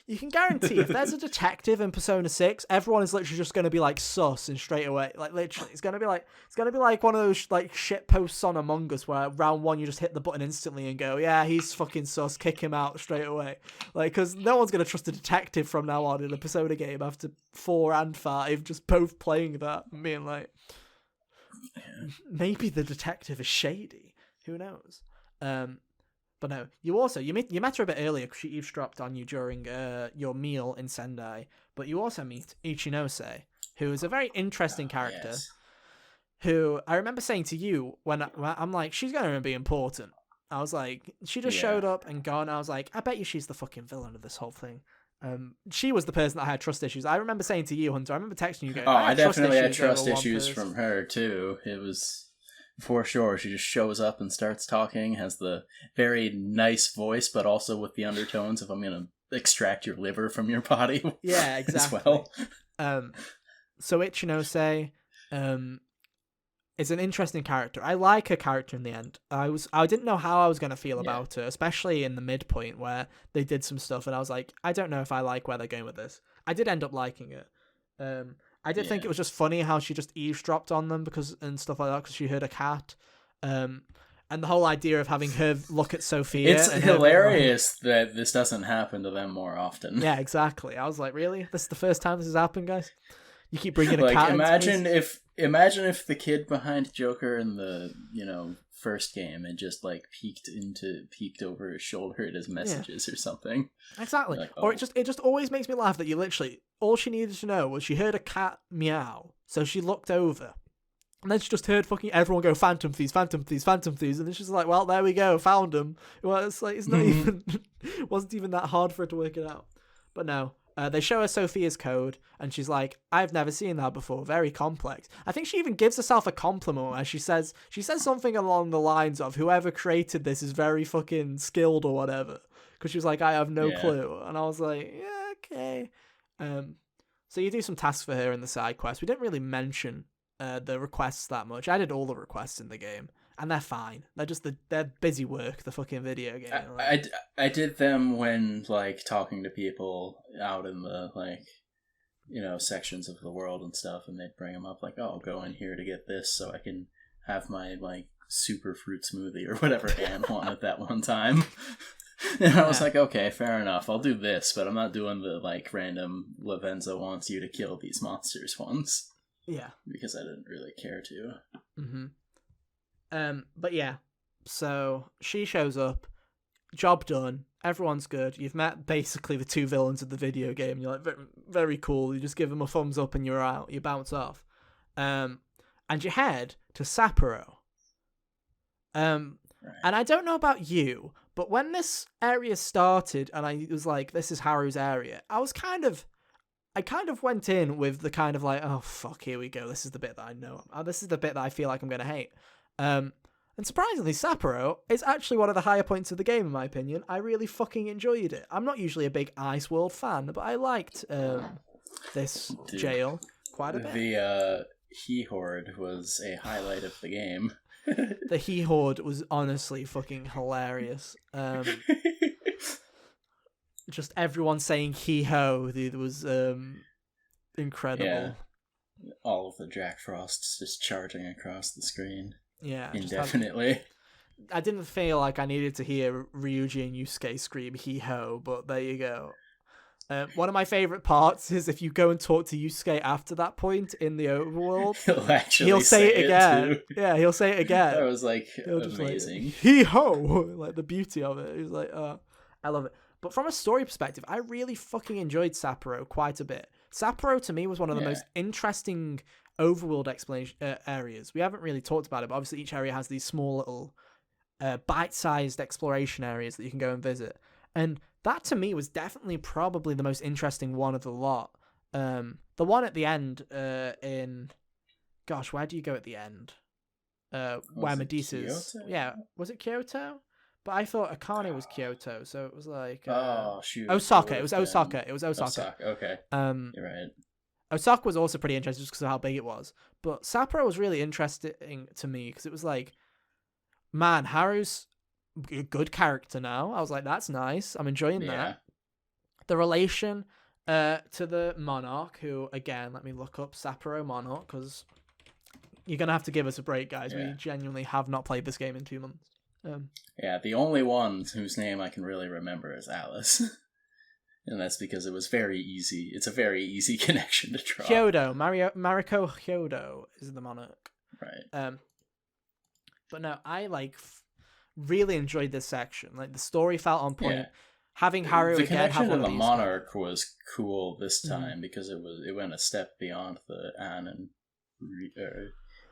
You can guarantee if there's a detective in Persona 6, everyone is literally just going to be like sus and straight away. Like literally, it's going to be like one of those like shit posts on Among Us where round 1 you just hit the button instantly and go, yeah, he's fucking sus, kick him out straight away. Like, because no one's going to trust a detective from now on in a Persona game after 4 and 5 just both playing that and being like, maybe the detective is shady. Who knows? But no, you met her a bit earlier because she eavesdropped on you during your meal in Sendai. But you also meet Ichinose, who is a very interesting character. Yes. Who I remember saying to you when I'm like, she's going to be important. I was like, she just showed up and gone. I was like, I bet you she's the fucking villain of this whole thing. She was the person that I had trust issues. I remember saying to you, Hunter, I remember texting you going, I definitely had trust issues from her too. It was... For sure, she just shows up and starts talking, has the very nice voice, but also with the undertones of I'm going to extract your liver from your body. Yeah, exactly. As well. So Ichinose is an interesting character. I like her character in the end. I didn't know how I was going to feel about her, especially in the midpoint where they did some stuff, and I was like, I don't know if I like where they're going with this. I did end up liking it. I did think it was just funny how she just eavesdropped on them and stuff like that because she heard a cat. And the whole idea of having her look at Sophia. It's hilarious that this doesn't happen to them more often. Yeah, exactly. I was like, really? This is the first time this has happened, guys? You keep bringing a like, cat imagine if the kid behind Joker in the, first game had just like peeked over his shoulder at his messages or something. Exactly. Like, Or it just always makes me laugh that you literally all she needed to know was she heard a cat meow, so she looked over. And then she just heard fucking everyone go, Phantom Thieves, Phantom Thieves, Phantom Thieves, and then she's like, well, there we go, found them. Well, it's like, it's not even, wasn't even that hard for her to work it out. But no, they show her Sophia's code, and she's like, I've never seen that before, very complex. I think she even gives herself a compliment where she says something along the lines of, whoever created this is very fucking skilled or whatever. Because she was like, I have no clue. And I was like, yeah, okay. So you do some tasks for her in the side quest. We didn't really mention the requests that much. I did all the requests in the game, and they're fine. They're just they're busy work. The fucking video game. I did them when like talking to people out in the sections of the world and stuff, and they'd bring them up like, oh, go in here to get this, so I can have my like super fruit smoothie or whatever Anne wanted that one time. And I was like, okay, fair enough. I'll do this, but I'm not doing the like random Lavenza wants you to kill these monsters ones. Yeah, because I didn't really care to. Mm-hmm. But yeah, so she shows up, job done, everyone's good. You've met basically the two villains of the video game. You're like, very, very cool. You just give them a thumbs up and you're out. You bounce off. And you head to Sapporo. Right. And I don't know about you, but when this area started and I was like, this is Haru's area, I kind of went in with the kind of like, oh, fuck, here we go. This is the bit that I know. This is the bit that I feel like I'm going to hate. And surprisingly, Sapporo is actually one of the higher points of the game, in my opinion. I really fucking enjoyed it. I'm not usually a big Ice World fan, but I liked this jail quite a bit. The He Horde was a highlight of the game. The He Horde was honestly fucking hilarious. just everyone saying hee ho. It was incredible. Yeah. All of the Jack Frosts just charging across the screen. Yeah, indefinitely. I didn't feel like I needed to hear Ryuji and Yusuke scream hee ho, but there you go. One of my favorite parts is if you go and talk to Yusuke after that point in the overworld, he'll say it again. Too. Yeah, he'll say it again. That was like amazing. Like, hee ho! Like the beauty of it. He's like, I love it. But from a story perspective, I really fucking enjoyed Sapporo quite a bit. Sapporo to me was one of the most interesting overworld explanation areas. We haven't really talked about it, but obviously each area has these small little bite-sized exploration areas that you can go and visit. And that to me was definitely probably the most interesting one of the lot. The one at the end in... Gosh, where do you go at the end? Where Medusa's... Yeah, was it Kyoto? But I thought Akane was Kyoto, so it was like... oh, shoot. Osaka. It was Osaka. It was Osaka. Okay. You're right. Osaka was also pretty interesting just because of how big it was. But Sapporo was really interesting to me because it was like, man, Haru's a good character now. I was like, that's nice. I'm enjoying that. The relation to the Monarch, who, again, let me look up Sapporo Monarch because you're going to have to give us a break, guys. We genuinely have not played this game in 2 months. The only one whose name I can really remember is Alice. And that's because it was very easy. It's a very easy connection to draw. Hyodo. Mariko Hyodo is the Monarch. Right. But no, I really enjoyed this section. Like the story felt on point. Having Haru the again have one of of the these. Monarch was cool this time because it went a step beyond the Anne and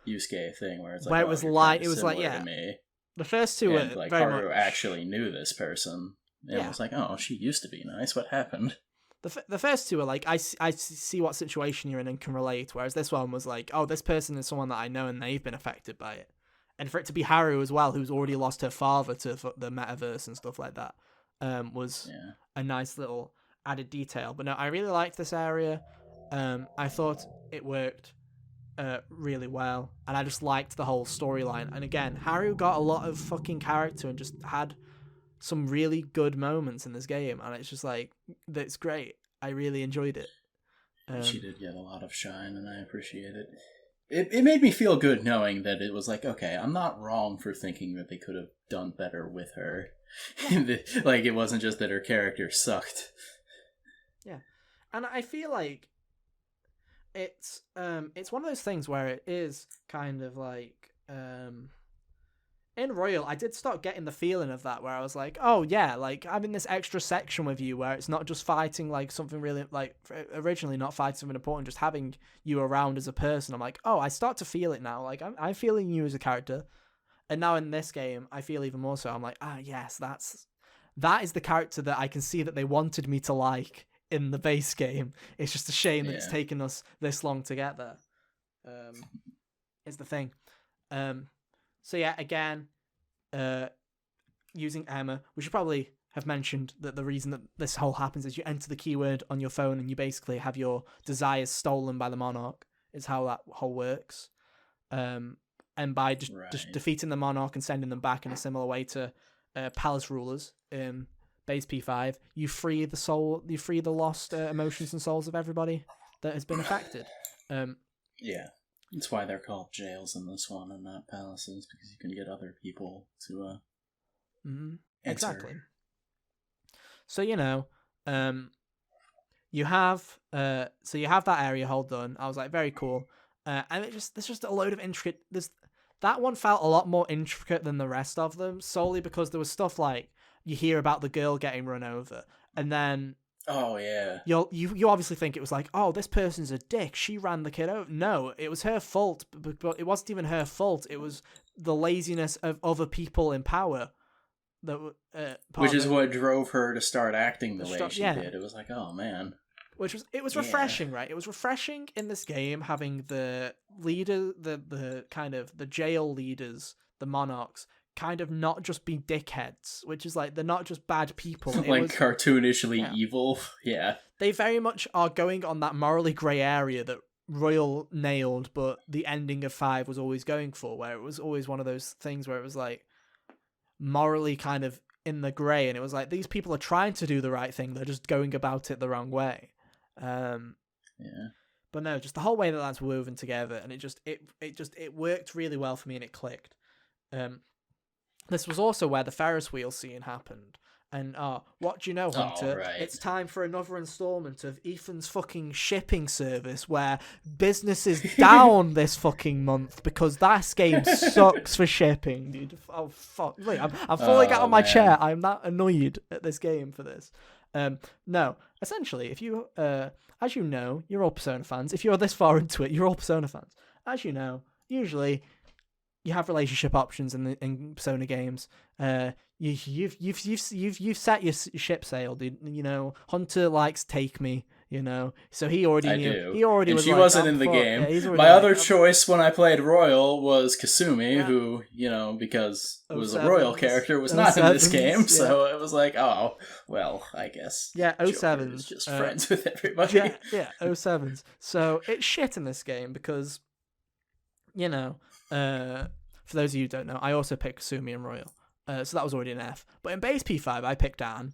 Yusuke thing where it's like it was like to me. The first two and, were like very Haru much... actually knew this person. And it was like, oh, she used to be nice. What happened? The first two are like, I see what situation you're in and can relate, whereas this one was like, oh, this person is someone that I know and they've been affected by it. And for it to be Haru as well, who's already lost her father to the metaverse and stuff like that, was a nice little added detail. But no, I really liked this area. I thought it worked really well, and I just liked the whole storyline. And again, Haru got a lot of fucking character and just had some really good moments in this game, and it's just like, that's great. I really enjoyed it. She did get a lot of shine, and I appreciate it. It made me feel good knowing that it was like, okay, I'm not wrong for thinking that they could have done better with her. Like, it wasn't just that her character sucked. Yeah. And I feel like it's one of those things where it is kind of like in Royal, I did start getting the feeling of that, where I was like, oh yeah, like I'm in this extra section with you where it's not just fighting like something really, like originally not fighting something important, just having you around as a person. I'm like, oh, I start to feel it now. Like I'm feeling you as a character. And now in this game, I feel even more so. I'm like, yes, that is the character that I can see that they wanted me to like in the base game. It's just a shame that it's taken us this long to get there. Is the thing. So yeah, again, using Emma, we should probably have mentioned that the reason that this whole happens is you enter the keyword on your phone and you basically have your desires stolen by the Monarch, is how that whole works. And by just defeating the Monarch and sending them back in a similar way to Palace Rulers in base P5, you free the lost emotions and souls of everybody that has been affected. That's why they're called jails in this one and not palaces, because you can get other people to exactly. So you have that area hole done. I was like, very cool. And there's just a load of intricate. That one felt a lot more intricate than the rest of them, solely because there was stuff like you hear about the girl getting run over, and then you obviously think it was like, oh, this person's a dick. She ran the kid over. No, it was her fault, but it wasn't even her fault. It was the laziness of other people in power. Which is what drove her to start acting the way she did. It was like, oh man. It was refreshing, right? It was refreshing in this game having the leader, the kind of the jail leaders, the monarchs, kind of not just be dickheads, which is like they're not just bad people. Cartoonishly evil. Yeah. They very much are going on that morally grey area that Royal nailed, but the ending of 5 was always going for, where it was always one of those things where it was like morally kind of in the grey, and it was like these people are trying to do the right thing, they're just going about it the wrong way. Yeah. But no, just the whole way that that's woven together, and it worked really well for me, and it clicked. This was also where the Ferris wheel scene happened. And what do you know, Hunter? Oh, right. It's time for another installment of Ethan's fucking shipping service, where business is down this fucking month because that game sucks for shipping, dude. Oh fuck! Wait, I'm falling out of my chair. I'm that annoyed at this game for this. No, essentially, if you, as you know, you're all Persona fans. If you're this far into it, you're all Persona fans. As you know, usually you have relationship options in Persona games. You've set your ship sail, dude. You know, Hunter likes Take Me. You know, so he already knew. Do. He already and was. She like, wasn't in the game. Yeah, my other choice when I played Royal was Kasumi, who, you know, because was a Royal character, was not in this game. So it was like, oh, well, I guess. Yeah, 07's just friends with everybody. Yeah, 07's. So it's shit in this game because, you know, for those of you who don't know, I also picked Kasumi and Royal. So that was already an F. But in base P5, I picked Anne.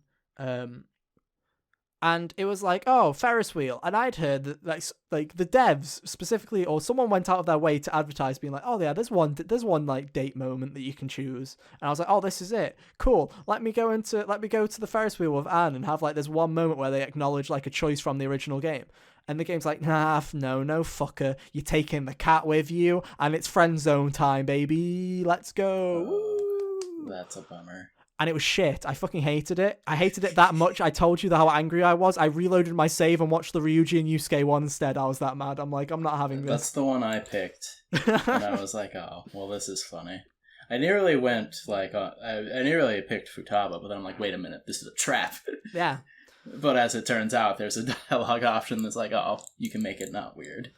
And it was like, oh, Ferris wheel. And I'd heard that like the devs specifically, or someone went out of their way to advertise being like, oh yeah, there's one like date moment that you can choose. And I was like, oh, this is it. Cool. Let me go to the Ferris wheel with Anne and have like this one moment where they acknowledge like a choice from the original game. And the game's like, nah, no fucker. You're taking the cat with you, and it's friend zone time, baby. Let's go. Woo. That's a bummer. And it was shit. I fucking hated it. I hated it that much. I told you how angry I was. I reloaded my save and watched the Ryuji and Yusuke one instead. I was that mad. I'm like, I'm not having this. That's the one I picked. And I was like, oh, well, this is funny. I nearly went, like, I nearly picked Futaba, but then I'm like, wait a minute, this is a trap. Yeah. But as it turns out, there's a dialogue option that's like, oh, you can make it not weird.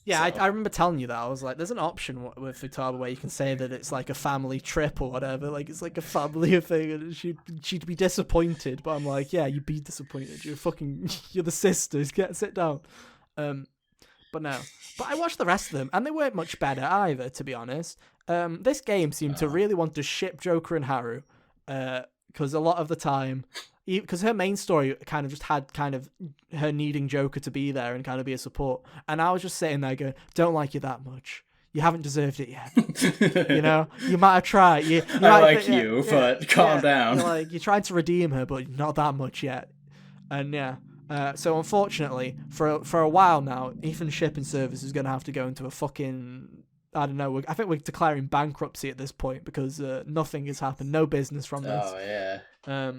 Yeah, so. I remember telling you that. I was like, there's an option with Futaba where you can say that it's like a family trip or whatever. Like, it's like a family thing, and she'd be disappointed. But I'm like, yeah, you'd be disappointed. You're the sisters. Sit down. But no. But I watched the rest of them, and they weren't much better either, to be honest. This game seemed to really want to ship Joker and Haru, because a lot of the time, because her main story kind of just had kind of her needing Joker to be there and kind of be a support, and I was just sitting there going, don't like you that much. You haven't deserved it yet. You know, you might have tried. But calm down. You're trying to redeem her, but not that much yet. And so unfortunately, for a while now, Ethan's shipping service is going to have to go into a fucking, I don't know, I think we're declaring bankruptcy at this point because nothing has happened. No business from this. Oh, yeah.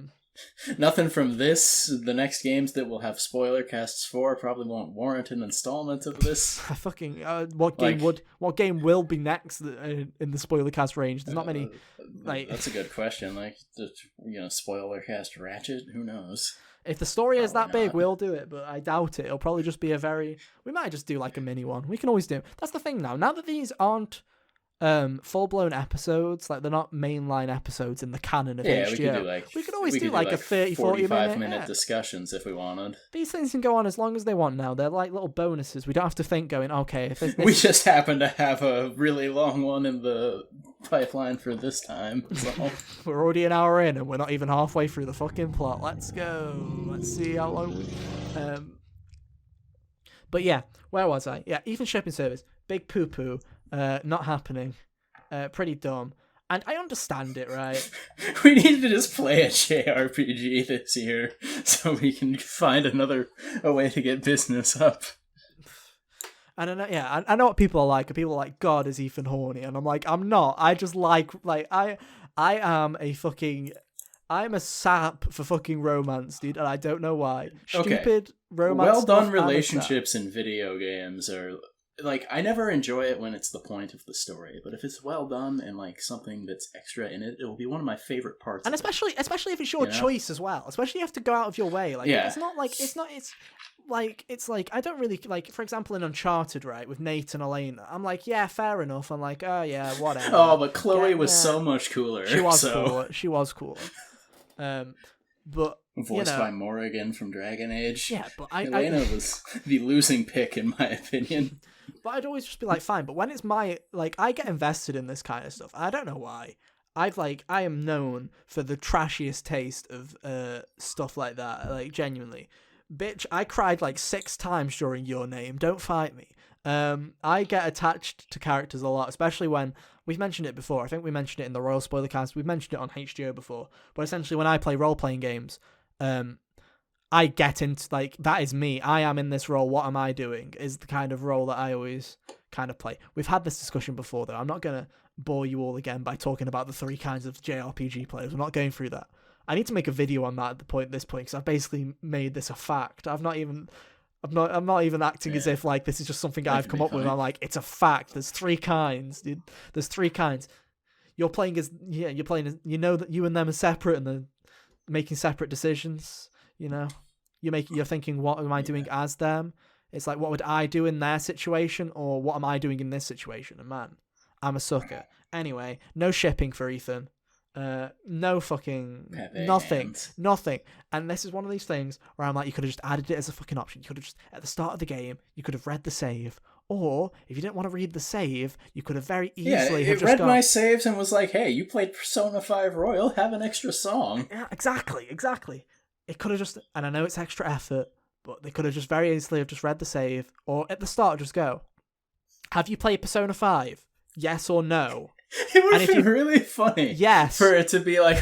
Nothing from this. The next games that will have Spoilercasts for probably won't warrant an installment of this. Fucking what game will be next in the Spoilercast range? There's not many. That's a good question. Like, Spoilercast Ratchet. Who knows? If the story is that big, we'll do it, but I doubt it. It'll probably just be we might just do like a mini one. We can always do it. That's the thing now. Now that these aren't full-blown episodes, like they're not mainline episodes in the canon of HGO. We could always do like a 30, 45 minute discussions if we wanted. These things can go on as long as they want now. They're like little bonuses. We don't have to think going, okay, if this... We just happen to have a really long one in the pipeline for this time. So. We're already an hour in and we're not even halfway through the fucking plot. Let's go. Let's see how long But yeah, where was I? Yeah, Ethan shipping service. Big poo-poo. Not happening. Pretty dumb. And I understand it, right? We need to just play a JRPG this year so we can find a way to get business up. I don't know. Yeah, I know what people are like. People are like, God, is Ethan horny? And I'm like, I'm not. I just like I am I'm a sap for fucking romance, dude, and I don't know why. Stupid romance. Well done relationships in video games are like, I never enjoy it when it's the point of the story, but if it's well done and like something that's extra in it, it'll be one of my favorite parts. And especially if it's your choice as well. Especially if you have to go out of your way. Like, it's not like it's like I don't really like. For example, in Uncharted, right, with Nate and Elena, I'm like, yeah, fair enough. I'm like, oh yeah, whatever. Oh, but Chloe was so much cooler. She was cooler. She was cooler. But voiced by Morrigan from Dragon Age. Yeah, but Elena was the losing pick in my opinion. But I'd always just be like, fine. But when it's I get invested in this kind of stuff. I don't know why. I am known for the trashiest taste of stuff like that. Like, genuinely, bitch, I cried like 6 times during Your Name. Don't fight me. I get attached to characters a lot, especially when we've mentioned it before. I think we mentioned it in the Royal Spoilercast. We've mentioned it on HGO before. But essentially, when I play role-playing games, I get into, like, that is me. I am in this role. What am I doing? Is the kind of role that I always kind of play. We've had this discussion before, though. I'm not gonna bore you all again by talking about the 3 kinds of JRPG players. We're not going through that. I need to make a video on that at this point because I've basically made this a fact. I'm not even acting as if like this is just something I've come up with. I'm like, it's a fact. There's 3 kinds, dude. There's 3 kinds. You're playing as you know that you and them are separate and they're making separate decisions. You know, you're thinking, what am I doing as them? It's like, what would I do in their situation, or what am I doing in this situation? And man, I'm a sucker. Anyway, no shipping for Ethan. No fucking nothing. And this is one of these things where I'm like, you could have just added it as a fucking option. You could have just, at the start of the game, you could have read the save, or if you didn't want to read the save, you could have very easily have just read my saves and was like, hey, you played Persona 5 Royal, have an extra song. Yeah, exactly. It could have just, and I know it's extra effort, but they could have just very easily have just read the save, or at the start just go, have you played Persona 5? Yes or no? It would have been really funny. Yes. For it to be like,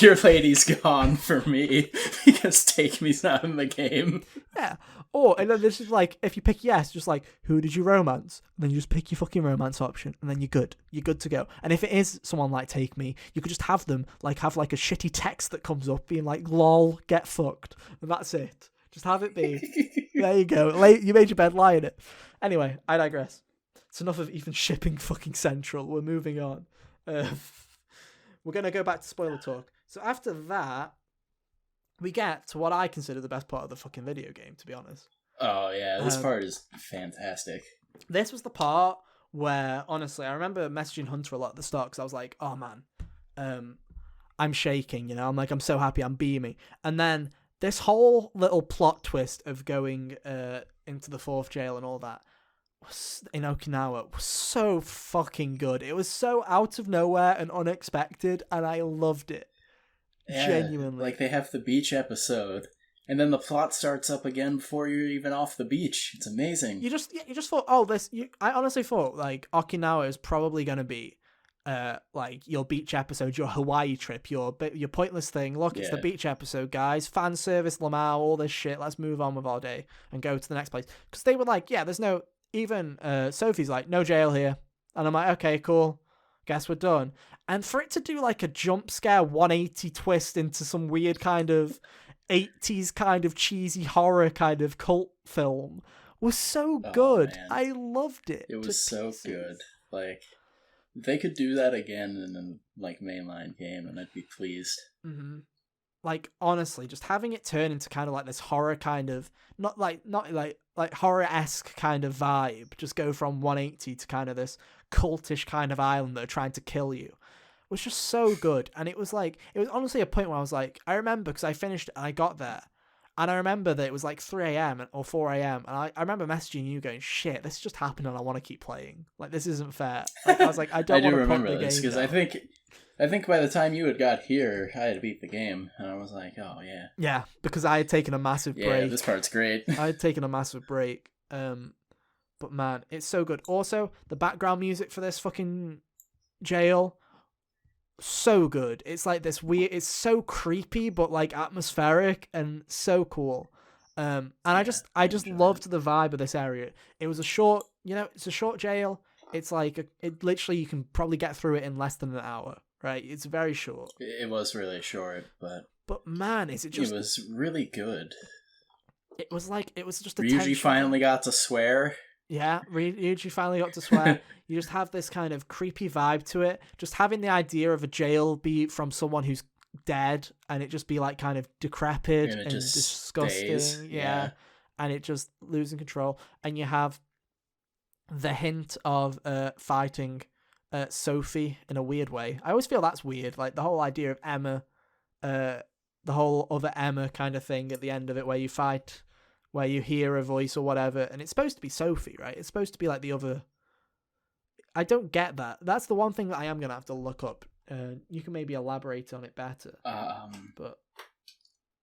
your lady's gone for me because Take Me's not in the game. Yeah. Or, and then this is like, if you pick yes, just like, who did you romance? And then you just pick your fucking romance option, and then you're good. You're good to go. And if it is someone like Take Me, you could just have them, like, have like a shitty text that comes up being like, lol, get fucked. And that's it. Just have it be. There you go. You made your bed, lie in it. Anyway, I digress. It's enough of even shipping fucking Central. We're moving on. We're going to go back to spoiler talk. So after that, we get to what I consider the best part of the fucking video game, to be honest. Oh, yeah. This part is fantastic. This was the part where, honestly, I remember messaging Hunter a lot at the start because I was like, oh, man, I'm shaking, you know? I'm like, I'm so happy, I'm beaming. And then this whole little plot twist of going into the 4th jail and all that in Okinawa was so fucking good. It was so out of nowhere and unexpected, and I loved it. Yeah, genuinely. Like, they have the beach episode, and then the plot starts up again before you're even off the beach. It's amazing. You just thought, I honestly thought, like, Okinawa is probably going to be like your beach episode, your Hawaii trip, your pointless thing. Look, it's the beach episode, guys. Fan service, Lamau, all this shit. Let's move on with our day and go to the next place. Because they were like, yeah, there's no... Even Sophie's like, no jail here. And I'm like, okay, cool. Guess we're done. And for it to do like a jump scare 180 twist into some weird kind of 80s kind of cheesy horror kind of cult film was so good. Man. I loved it. It was so good. Like, they could do that again in a like mainline game and I'd be pleased. Mm-hmm. Like, honestly, just having it turn into kind of like this horror kind of, not like horror-esque kind of vibe, just go from 180 to kind of this cultish kind of island that are trying to kill you, was just so good. And it was honestly a point where I was like, I remember, because I finished it and I got there, and I remember that it was like 3 a.m. or 4 a.m. and I remember messaging you going, shit, this just happened and I want to keep playing. Like, this isn't fair. Like, I was like, I don't want to put the game because I think by the time you had got here, I had beat the game, and I was like, oh, yeah. Yeah, because I had taken a massive break. Yeah, this part's great. I had taken a massive break. But man, it's so good. Also, the background music for this fucking jail, so good. It's like this weird, it's so creepy, but like atmospheric and so cool. And I just loved the vibe of this area. It was a short, it's a short jail. It's like, it literally, you can probably get through it in less than an hour. Right, it's very short. It was really short, but man, is it just? It was really good. It was just a Ryuji finally got to swear. Yeah, Ryuji finally got to swear. You just have this kind of creepy vibe to it. Just having the idea of a jail be from someone who's dead, and it just be like kind of decrepit and disgusting. Stays. Yeah, and it just losing control. And you have the hint of fighting Sophie in a weird way. I always feel that's weird, like the whole idea of Emma, the whole other Emma kind of thing at the end of it, where you fight, where you hear a voice or whatever, and it's supposed to be Sophie, right? It's supposed to be like the other. I don't get that. That's the one thing that I am gonna have to look up. You can maybe elaborate on it better. But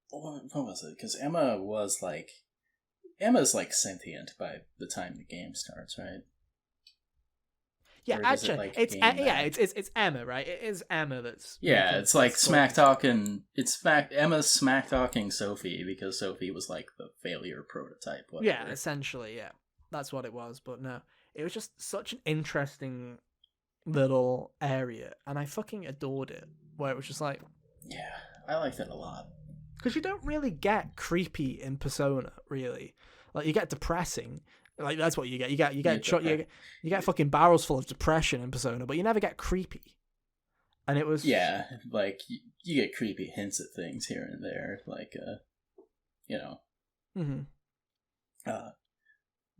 what was it? Because Emma's like sentient by the time the game starts, right? Yeah, actually, it's Emma, right? It is Emma that's it's like smack talking. Emma's smack talking Sophie because Sophie was like the failure prototype. Whatever. Yeah, essentially, yeah, that's what it was. But no, it was just such an interesting little area, and I fucking adored it. Where it was just like, yeah, I liked it a lot because you don't really get creepy in Persona, really. Like you get depressing. Like that's what you get. You get fucking barrels full of depression in Persona, but you never get creepy. And it was like you get creepy hints at things here and there, like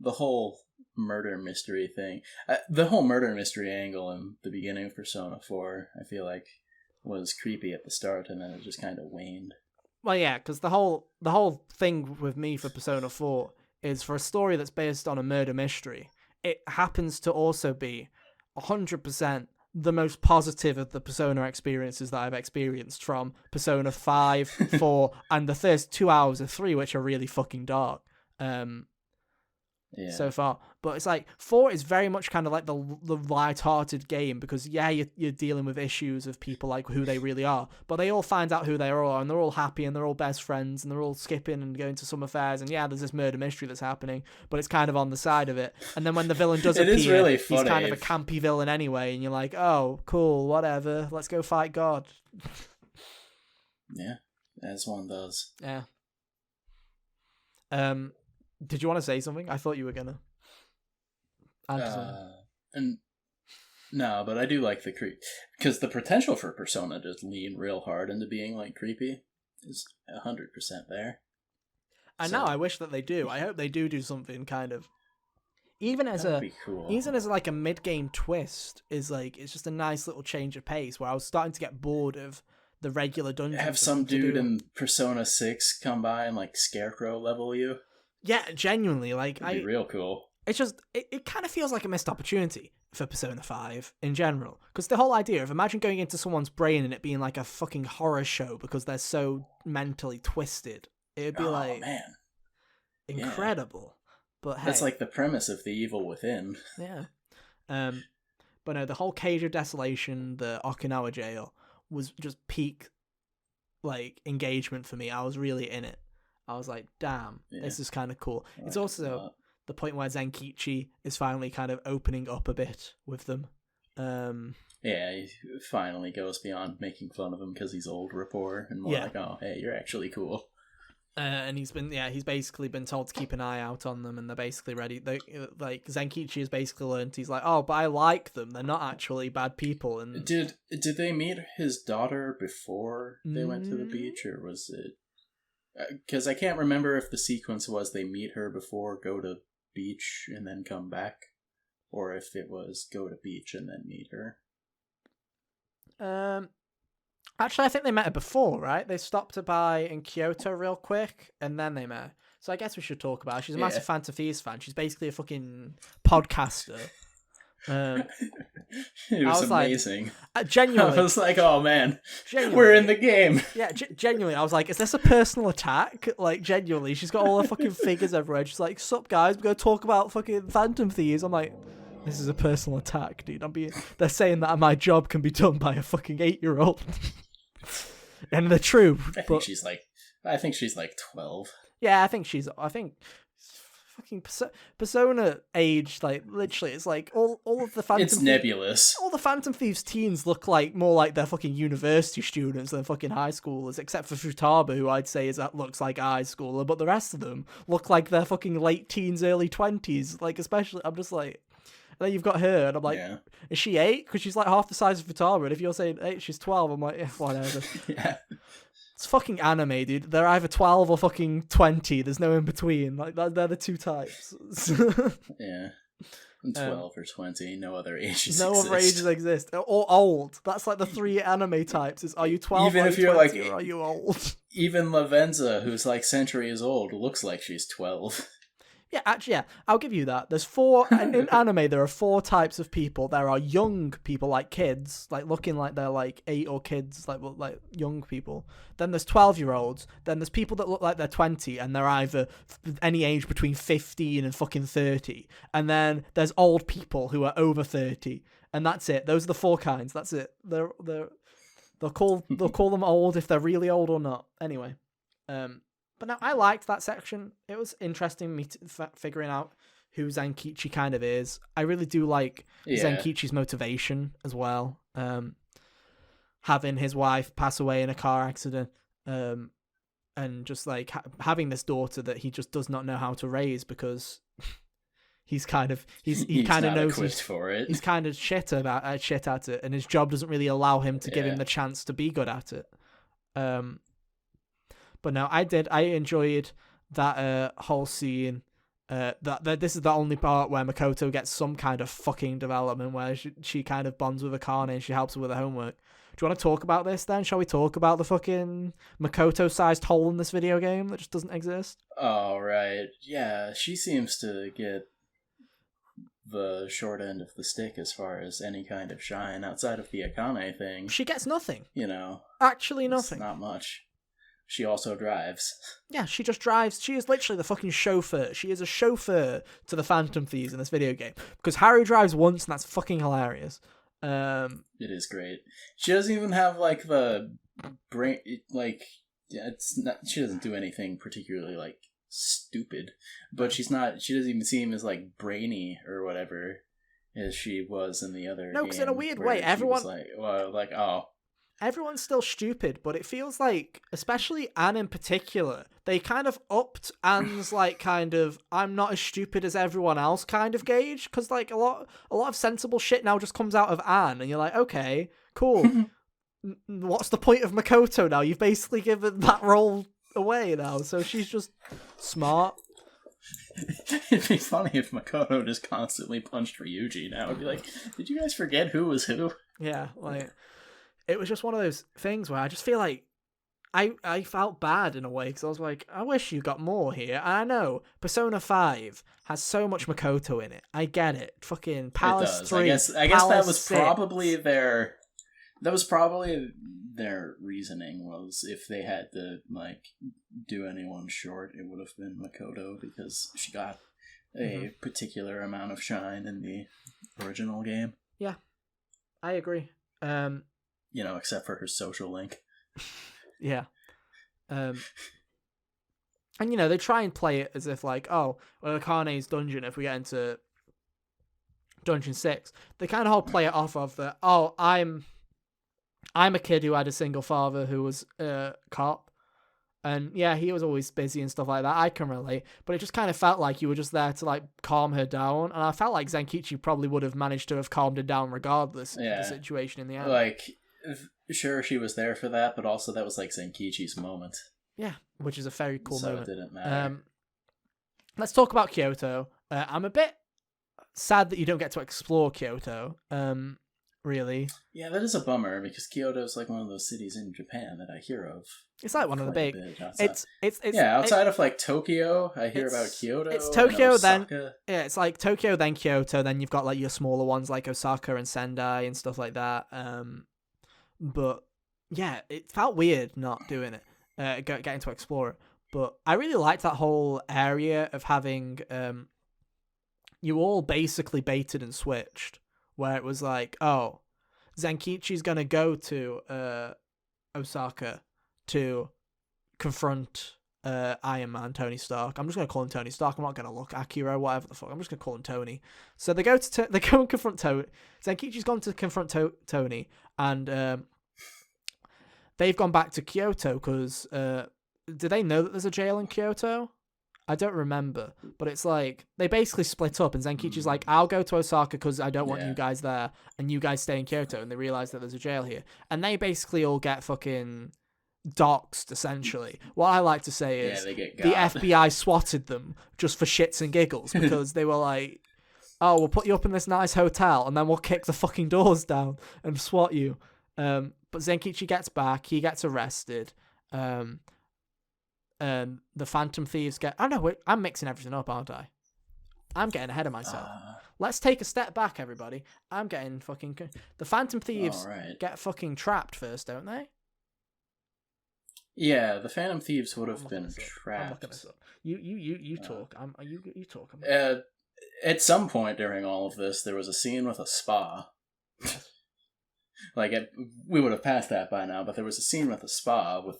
the whole murder mystery thing, the whole murder mystery angle in the beginning of Persona 4, I feel like was creepy at the start, and then it just kind of waned. Well, yeah, because the whole thing with me for Persona 4 is for a story that's based on a murder mystery, it happens to also be 100% the most positive of the Persona experiences that I've experienced, from Persona 5, 4, and the first 2 hours of 3, which are really fucking dark. So far, but it's like 4 is very much kind of like the light-hearted game, because you're dealing with issues of people, like who they really are, but they all find out who they are, and they're all happy, and they're all best friends, and they're all skipping and going to some affairs, and there's this murder mystery that's happening, but it's kind of on the side of it. And then when the villain does appear, really he's kind of a campy villain anyway, and you're like, oh cool, whatever, let's go fight God. Yeah, as one does. Yeah. Did you want to say something? I thought you were gonna. And no, but I do like the creep, because the potential for Persona to lean real hard into being like creepy is 100% there. And now I wish that they do. I hope they do something kind of, even as like a mid game twist, is like, it's just a nice little change of pace, where I was starting to get bored of the regular dungeons. Have some dude in Persona 6 come by and like Scarecrow level you. Yeah, genuinely, like it'd be real cool. It's just it kind of feels like a missed opportunity for Persona 5 in general, because the whole idea of, imagine going into someone's brain and it being like a fucking horror show because they're so mentally twisted. It would be incredible. Yeah. But hey, that's like the premise of The Evil Within. Yeah. But no, the whole Cage of Desolation, the Okinawa jail, was just peak like engagement for me. I was really in it. I was like, damn, this is kind of cool. It's also the point where Zenkichi is finally kind of opening up a bit with them. He finally goes beyond making fun of him because he's old rapport, and more like, oh, hey, you're actually cool. And he's basically been told to keep an eye out on them, and they're basically ready. Like Zenkichi has basically learned, he's like, oh, but I like them. They're not actually bad people. And did they meet his daughter before they went to the beach, or was it? Because I can't remember if the sequence was they meet her before, go to beach, and then come back, or if it was go to beach and then meet her. Actually, I think they met her before, right? They stopped her by in Kyoto real quick, and then they met her. So I guess we should talk about her. She's a massive Phantom Thieves fan. She's basically a fucking podcaster. It was amazing. Genuinely. I was like, oh man, we're in the game. Yeah, genuinely. I was like, is this a personal attack? Like, genuinely. She's got all her fucking figures everywhere. She's like, sup guys, we're going to talk about fucking Phantom Thieves. I'm like, this is a personal attack, dude. They're saying that my job can be done by a fucking 8-year-old. And they're true. I think she's like 12. Yeah, I think fucking Persona age, like, literally, it's like all of the Phantom It's nebulous. All the Phantom Thieves teens look like more like they're fucking university students than fucking high schoolers, except for Futaba, who I'd say looks like a high schooler, but the rest of them look like they're fucking late teens, early 20s. Like, especially, I'm just like, and then you've got her, and I'm like, is she 8? Because she's like half the size of Futaba, and if you're saying 8, she's 12, I'm like, whatever. Yeah. It's fucking anime, dude. They're either 12 or fucking 20. There's no in between. Like, they're the two types. Yeah. 12 or 20. No other ages No exist. other ages exist. Or old. That's like the 3 anime types. Is, are you 12, even are if you you're 20, like, or are you old? Even Lavenza, who's like centuries old, looks like she's 12. Yeah, actually, yeah, I'll give you that. There's four in anime. There are four types of people. There are young people, like kids, like looking like they're like 8 or kids, like young people. Then there's 12-year-olds. Then there's people that look like they're 20 and they're either any age between 15 and fucking 30. And then there's old people who are over 30, and that's it. Those are the four kinds. That's it. They'll call them old if they're really old or not. Anyway, but no, I liked that section. It was interesting me figuring out who Zankichi kind of is. I really do like Zankichi's motivation as well. Having his wife pass away in a car accident, and just like having this daughter that he just does not know how to raise because he kind of knows he's kind of shit at it, and his job doesn't really allow him to give him the chance to be good at it. But no, I enjoyed that whole scene. That this is the only part where Makoto gets some kind of fucking development, where she kind of bonds with Akane and she helps her with her homework. Do you want to talk about this then? Shall we talk about the fucking Makoto-sized hole in this video game that just doesn't exist? Oh, right. Yeah, she seems to get the short end of the stick as far as any kind of shine outside of the Akane thing. She gets nothing. Actually nothing. Not much. She also drives. Yeah, she just drives. She is literally the fucking chauffeur. She is a chauffeur to the Phantom Thieves in this video game. Because Haru drives once, and that's fucking hilarious. It is great. She doesn't even have, like, the brain... Like, yeah, it's not... She doesn't do anything particularly, like, stupid. But she doesn't even seem as, like, brainy or whatever as she was in the other No, because in a weird way, everyone... Everyone's still stupid, but it feels like, especially Anne in particular, they kind of upped Anne's like kind of I'm not as stupid as everyone else kind of gauge, because like a lot of sensible shit now just comes out of Anne, and you're like, okay, cool. What's the point of Makoto now? You've basically given that role away now, so she's just smart. It'd be funny if Makoto just constantly punched Ryuji now. It'd be like, did you guys forget who was who? Yeah, like... It was just one of those things where I just feel like I felt bad in a way, because I was like, I wish you got more here. And I know Persona 5 has so much Makoto in it. I get it. Fucking Palace 3. I guess that was 6. Probably their... That was probably their reasoning, was if they had to like do anyone short, it would have been Makoto, because she got a particular amount of shine in the original game. Yeah, I agree. Except for her social link. Yeah. And, they try and play it as if, like, oh, well, Akane's dungeon, if we get into Dungeon 6, they kind of all play it off of the, oh, I'm a kid who had a single father who was a cop, and, yeah, he was always busy and stuff like that. I can relate, but it just kind of felt like you were just there to, like, calm her down, and I felt like Zenkichi probably would have managed to have calmed her down regardless of the situation in the end. Like... Sure, she was there for that, but also that was like Zenkichi's moment. Yeah, which is a very cool moment. So it didn't matter. Let's talk about Kyoto. I'm a bit sad that you don't get to explore Kyoto. Really. Yeah, that is a bummer, because Kyoto is like one of those cities in Japan that I hear of. It's like one of the big. Outside of like Tokyo, I hear about Kyoto. It's Tokyo, then it's like Tokyo, then Kyoto, then you've got like your smaller ones like Osaka and Sendai and stuff like that. But yeah, it felt weird not doing it, getting to explore it. But I really liked that whole area of having you all basically baited and switched, where it was like, oh, Zenkichi's gonna go to Osaka to confront Iron Man, Tony Stark. I'm just gonna call him Tony Stark. I'm not gonna look Akira, whatever the fuck. I'm just gonna call him Tony. So they go and confront Tony. Zenkichi's gone to confront Tony, and they've gone back to Kyoto because do they know that there's a jail in Kyoto? I don't remember, but it's like they basically split up, and Zenkichi's like, I'll go to Osaka because I don't want you guys there, and you guys stay in Kyoto, and they realize that there's a jail here, and they basically all get fucking doxed, essentially. What I like to say is the FBI swatted them just for shits and giggles, because they were like, oh, we'll put you up in this nice hotel, and then we'll kick the fucking doors down and swat you. But Zenkichi gets back, he gets arrested, the Phantom Thieves get... I don't know, I'm mixing everything up, aren't I? I'm getting ahead of myself. Let's take a step back, everybody. I'm getting fucking... The Phantom Thieves get fucking trapped first, don't they? Yeah, the Phantom Thieves would have been trapped. I'm looking this up. You talk. You talk. At some point during all of this, there was a scene with a spa. We would have passed that by now, but there was a scene with a spa with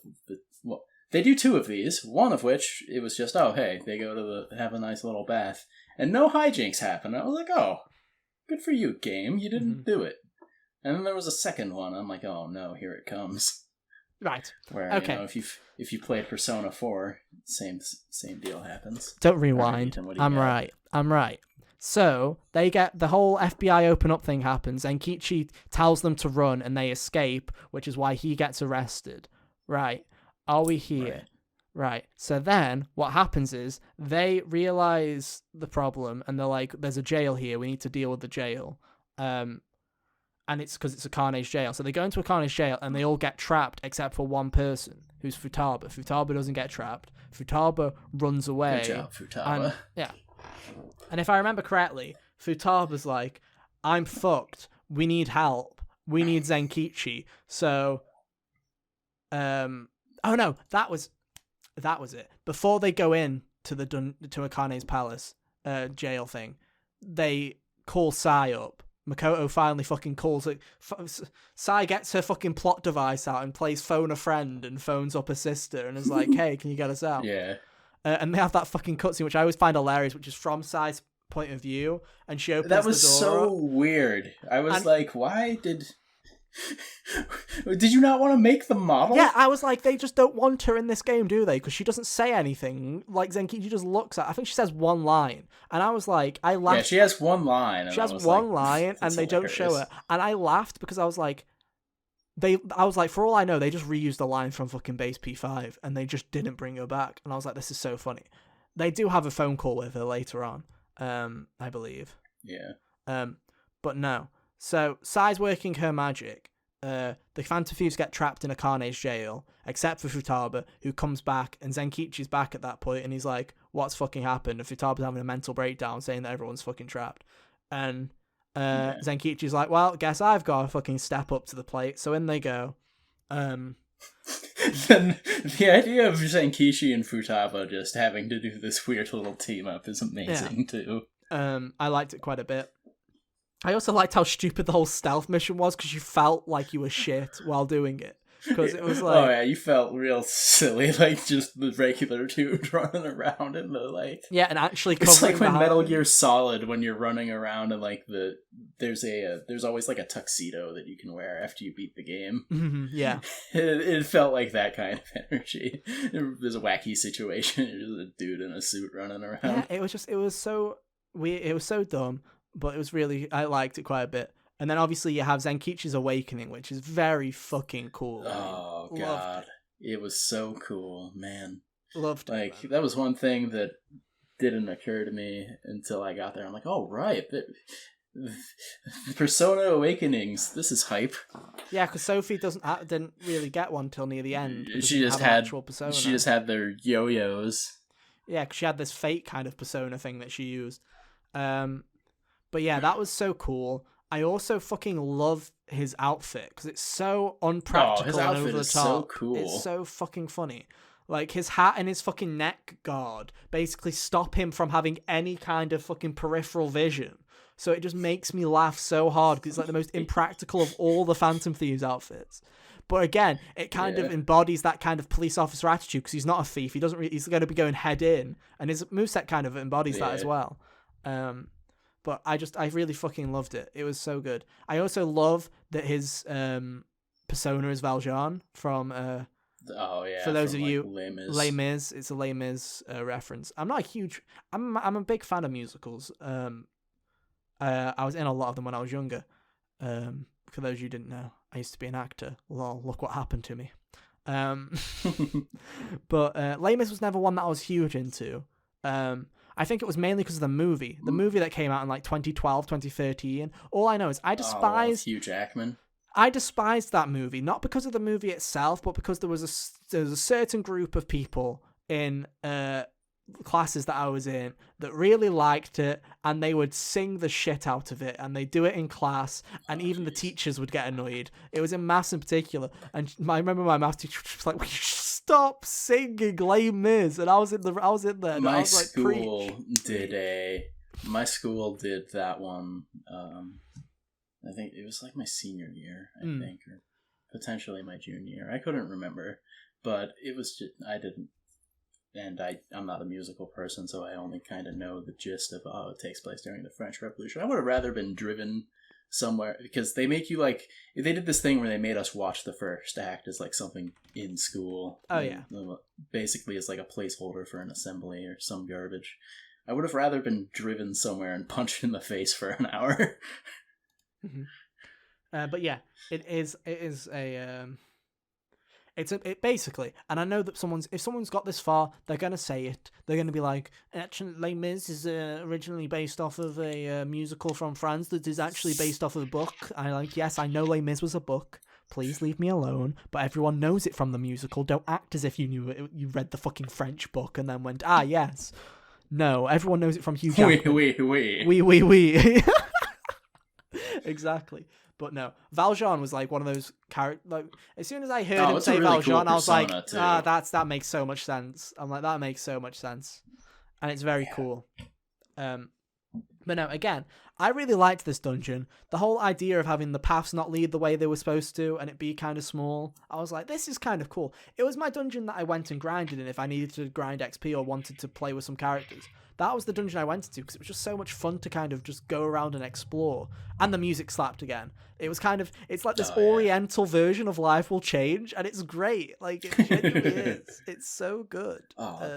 they do 2 of these. One of which it was just, oh hey, they go to have a nice little bath, and no hijinks happen. I was like, oh, good for you, game. You didn't do it. And then there was a second one. I'm like, oh no, here it comes. Right. Where if you played Persona 4, same deal happens. Don't rewind. I'm right. So they get the whole FBI open up thing happens, and Kichi tells them to run, and they escape, which is why he gets arrested. Right. Are we here? Right. So then what happens is they realize the problem, and they're like, there's a jail here. We need to deal with the jail. And it's because it's a Carnage jail. So they go into a Carnage jail, and they all get trapped except for one person, who's Futaba. Futaba doesn't get trapped. Futaba runs away. Good job, Futaba. And if I remember correctly, Futaba's like, I'm fucked. We need help. We need Zenkichi. So, oh no, that was it. Before they go in to Akane's palace, jail thing, they call Sai up. Makoto finally fucking calls it. Sai gets her fucking plot device out and plays phone a friend and phones up her sister and is like, hey, can you get us out? Yeah. And they have that fucking cutscene, which I always find hilarious, which is from Sai's point of view, and she opens the door. That was so weird. I was like, why did you not want to make the model? Yeah, I was like, they just don't want her in this game, do they? Because she doesn't say anything. Like, Zenkichi just looks at... I think she says one line. And I was like, I laughed. Yeah, she has one line. She has one line, and they don't show her. And I laughed because I was like... for all I know, they just reused the line from fucking base P5, and they just didn't bring her back. And I was like, this is so funny. They do have a phone call with her later on, I believe. Yeah. But no. So, Sai's working her magic. The Phantom Thieves get trapped in a Carnage jail, except for Futaba, who comes back, and Zenkichi's back at that point, and he's like, what's fucking happened? And Futaba's having a mental breakdown, saying that everyone's fucking trapped. And Zenkichi's like, well, guess I've got to fucking step up to the plate. So in they go. Then the idea of Zenkichi and Futaba just having to do this weird little team up is amazing too. I liked it quite a bit. I also liked how stupid the whole stealth mission was, because you felt like you were shit while doing it. Because it was like... Oh yeah, you felt real silly, like just the regular dude running around in the like... Yeah, and actually covering... It's like when Metal Gear Solid, when you're running around and like there's always like a tuxedo that you can wear after you beat the game. Mm-hmm, yeah. It felt like that kind of energy. There's a wacky situation, there's a dude in a suit running around. Yeah, it was so weird, it was so dumb, but it was really... I liked it quite a bit. And then obviously you have Zenkichi's Awakening, which is very fucking cool. Oh god, it was so cool, man. Loved it. Like man. That was one thing that didn't occur to me until I got there. I'm like, oh right, the Persona Awakenings. This is hype. Yeah, because Sophie didn't really get one till near the end. She just had their yo-yos. Yeah, because she had this fake kind of persona thing that she used. But yeah, that was so cool. I also fucking love his outfit because it's so unpractical and over the top. Is so cool. It's so fucking funny. Like, his hat and his fucking neck guard basically stop him from having any kind of fucking peripheral vision. So it just makes me laugh so hard because it's like the most impractical of all the Phantom Thieves outfits. But again, it kind of embodies that kind of police officer attitude because he's not a thief. He's going to be going head in, and his moveset kind of embodies that as well. But I really fucking loved it. It was so good. I also love that his persona is Valjean from... for those of you... Les Mis. It's a Les Mis reference. I'm not a huge... I'm a big fan of musicals. I was in a lot of them when I was younger. For those you didn't know, I used to be an actor. Lol, look what happened to me. But Les Mis was never one that I was huge into. I think it was mainly because of the movie. The movie that came out in like 2012, 2013. All I know is I despised... Hugh Jackman. I despised that movie, not because of the movie itself, but because there was a certain group of people in classes that I was in that really liked it, and they would sing the shit out of it, and they do it in class, and even the teachers would get annoyed. It was in maths in particular, and I remember my maths teacher was like, "We stop singing Les Mis," and I was in there. And I was like, my school did that one. I think it was like my senior year, I think, or potentially my junior year. I couldn't remember, but it was just, I didn't. And I'm not a musical person, so I only kind of know the gist of how it takes place during the French Revolution. I would have rather been driven somewhere, because they make you like, they did this thing where they made us watch the first act as like something in school. Oh, yeah. Basically, it's like a placeholder for an assembly or some garbage. I would have rather been driven somewhere and punched in the face for an hour. But yeah, it is basically, and I know that if someone's got this far, they're gonna say it. They're gonna be like, actually, Les Mis is originally based off of a musical from France that is actually based off of a book. Yes, I know Les Mis was a book. Please leave me alone. But everyone knows it from the musical. Don't act as if you knew it. You read the fucking French book and then went, yes. No, everyone knows it from Hugh Jackman. Oui. Exactly. But no, Valjean was like one of those characters. Like, as soon as I heard him say Valjean, cool, I was like, that makes so much sense. I'm like, that makes so much sense, and it's very cool. But no, again, I really liked this dungeon. The whole idea of having the paths not lead the way they were supposed to, and it be kind of small. I was like, this is kind of cool. It was my dungeon that I went and grinded in if I needed to grind XP or wanted to play with some characters. That was the dungeon I went to because it was just so much fun to kind of just go around and explore. And the music slapped again. It was kind of, it's like this oriental version of Life Will Change, and it's great. Like, it genuinely is. It's so good. Oh,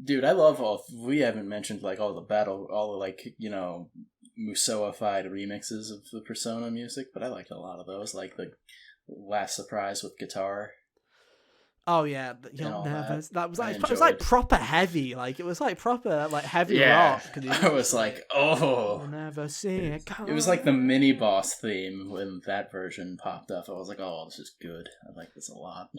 dude, I love we haven't mentioned like all the like, you know, Musou-ified remixes of the Persona music, but I liked a lot of those, like the Last Surprise with guitar. Oh yeah, that was like, it was like proper heavy, like it was like proper like heavy rock. I was like, oh, I'll never see it. It was like the mini boss theme when that version popped up. I was like, oh, this is good. I like this a lot.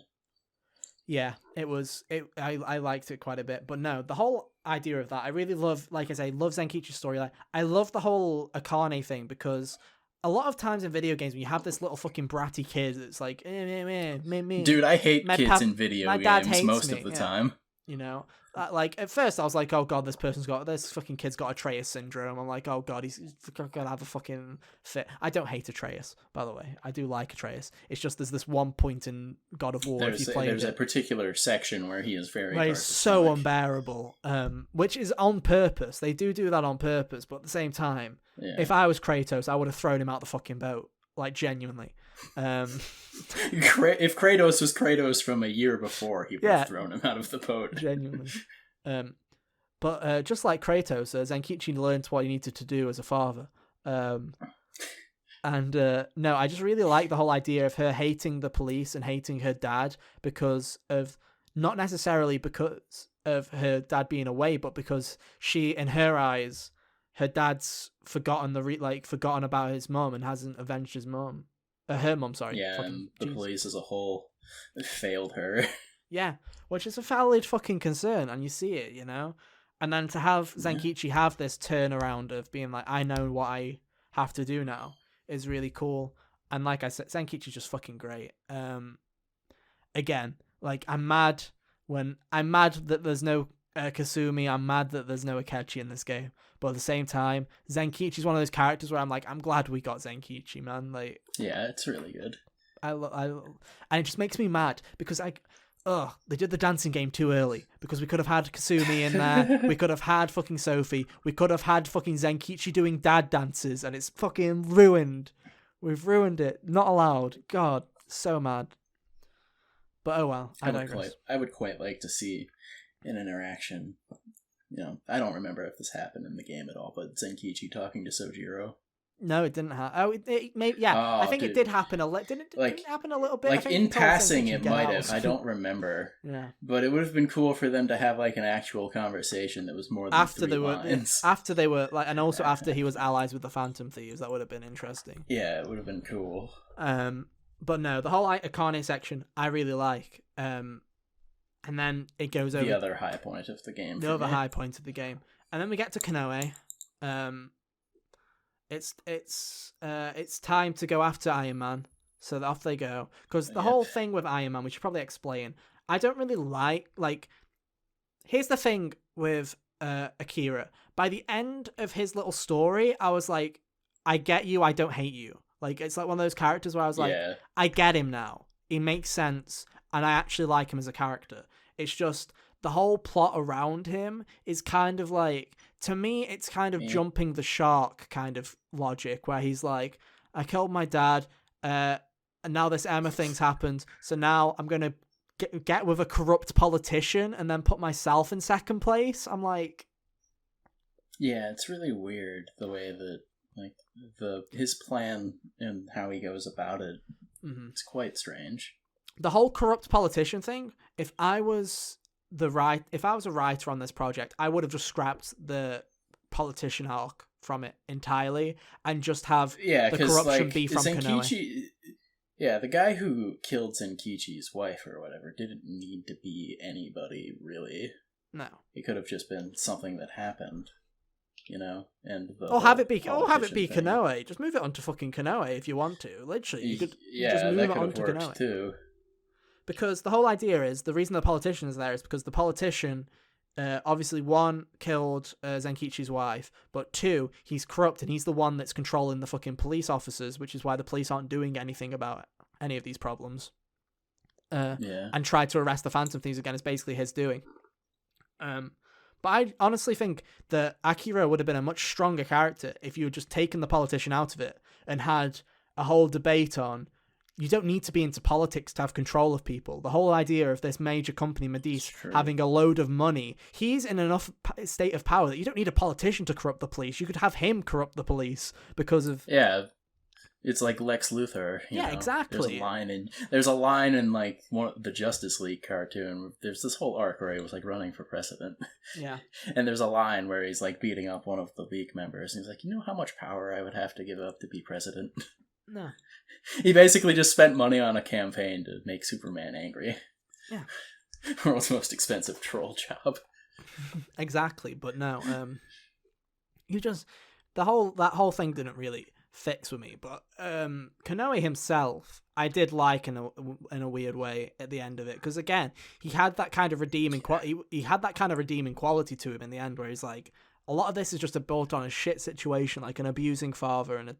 Yeah, it was. I liked it quite a bit, but no, the whole idea of that, I really love. Like I say, love Zenkichi's storyline. I love the whole Akane thing because a lot of times in video games, when you have this little fucking bratty kid, it's like, me. Dude, I hate kids in video games most of the time. You know, like at first I was like, oh god, this fucking kid's got Atreus syndrome. I'm like, oh god, he's gonna have a fucking fit. I don't hate Atreus, by the way. I do like Atreus. It's just there's this one point in God of War there's a particular section where he is very so unbearable, which is on purpose. They do that on purpose, but at the same time, if I was Kratos, I would have thrown him out the fucking boat, like genuinely. If Kratos was Kratos from a year before, he would have thrown him out of the boat. Genuinely. But just like Kratos, Zenkichi learned what he needed to do as a father. No, I just really like the whole idea of her hating the police and hating her dad because of, not necessarily because of her dad being away, but because she, in her eyes, her dad's forgotten forgotten about his mom and hasn't avenged his mom. Her mom, sorry. Yeah, and the police as a whole failed her. Yeah, which is a valid fucking concern, and you see it, you know? And then to have Zenkichi have this turnaround of being like, I know what I have to do now, is really cool. And like I said, Zenkichi's just fucking great. Again, like, I'm mad that there's no Kasumi, I'm mad that there's no Akechi in this game. But at the same time, Zenkichi's one of those characters where I'm like, I'm glad we got Zenkichi, man. Like, yeah, it's really good. And it just makes me mad because they did the dancing game too early because we could have had Kasumi in there. We could have had fucking Sophie. We could have had fucking Zenkichi doing dad dances, and it's fucking ruined. We've ruined it. Not allowed. God, so mad. But oh well, I digress. I would quite like to see an interaction. You know, I don't remember if this happened in the game at all, but Zenkichi talking to Sojiro. No, it didn't happen. Oh, it maybe, yeah. Oh, I think it did happen a little. Didn't it happen a little bit? Like, in passing, it might have. I don't remember. Yeah. But it would have been cool for them to have, like, an actual conversation that was more than three lines. After they were, like, and also after he was allies with the Phantom Thieves, that would have been interesting. Yeah, it would have been cool. But no, the whole Akane section, I really like. And then it goes over the other high point of the game. The other high point of the game. And then we get to Konoe. It's time to go after Iron Man. So off they go. Because the whole thing with Iron Man, we should probably explain. I don't really like. Here's the thing with Akira. By the end of his little story, I was like, I get you, I don't hate you. Like, it's like one of those characters where I was like, I get him now. He makes sense, and I actually like him as a character. It's just the whole plot around him is kind of like, to me, it's kind of jumping the shark kind of logic, where he's like, I killed my dad, and now this Emma thing's happened, so now I'm going to get with a corrupt politician and then put myself in second place. I'm like... Yeah, it's really weird the way that, like, his plan and how he goes about it. It's quite strange. The whole corrupt politician thing, if I was a writer on this project, I would have just scrapped the politician arc from it entirely and just have the corruption be from Konoe. Yeah, the guy who killed Zenkichi's wife or whatever didn't need to be anybody, really. No. It could have just been something that happened, you know? And have it be Konoe. Just move it onto fucking Konoe if you want to. Literally, you could just move it onto Konoe. Too. Because the whole idea is, the reason the politician is there is because the politician, obviously, one, killed Zenkichi's wife, but two, he's corrupt and he's the one that's controlling the fucking police officers, which is why the police aren't doing anything about any of these problems. And tried to arrest the Phantom Thieves again is basically his doing. But I honestly think that Akira would have been a much stronger character if you had just taken the politician out of it and had a whole debate on, you don't need to be into politics to have control of people. The whole idea of this major company, Medice, having a load of money, he's in enough state of power that you don't need a politician to corrupt the police. You could have him corrupt the police because of... Yeah, it's like Lex Luthor. You know? Exactly. There's a line in like the Justice League cartoon. There's this whole arc where he was like running for president. Yeah. And there's a line where he's like beating up one of the League members. And he's like, you know how much power I would have to give up to be president? No. He basically just spent money on a campaign to make Superman angry. Yeah. World's most expensive troll job. Exactly, but no. That whole thing didn't really fix with me. But Konoe himself, I did like in a weird way at the end of it, because again, he had that kind of redeeming quality to him in the end, where he's like, a lot of this is just built on a shit situation, like an abusing father and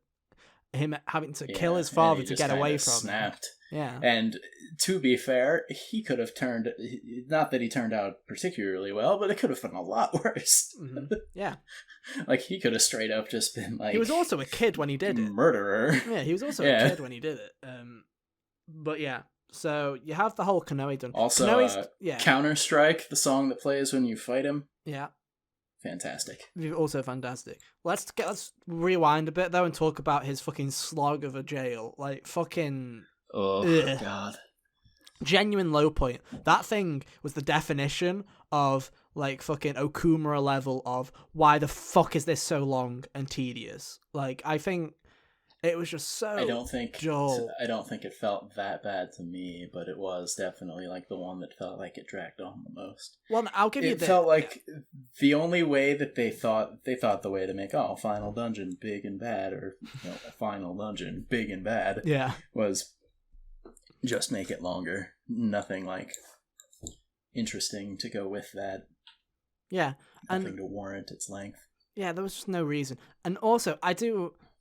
him having to kill his father to get away from snapped. him. Yeah. And to be fair, he could have not that he turned out particularly well, but it could have been a lot worse. Mm-hmm. Yeah. Like, he could have straight up just been like... He was also a kid when he did it. Murderer. Yeah, he was also a kid when he did it. But yeah, so you have the whole Konoe done. Also, Counter-Strike, the song that plays when you fight him. Yeah. Fantastic. Also fantastic. Let's rewind a bit though and talk about his fucking slog of a jail. Like, fucking... Oh, God. Genuine low point. That thing was the definition of, like, fucking Okumura level of why the fuck is this so long and tedious. Like, I think it was just so I don't think dull. I don't think it felt that bad to me, but it was definitely like the one that felt like it dragged on the most. Well, I'll give you that. It felt like the only way that they thought the way to make final dungeon big and bad, or a final dungeon big and bad, was just make it longer. Nothing like interesting to go with that. Yeah, nothing to warrant its length. Yeah, there was just no reason. And also,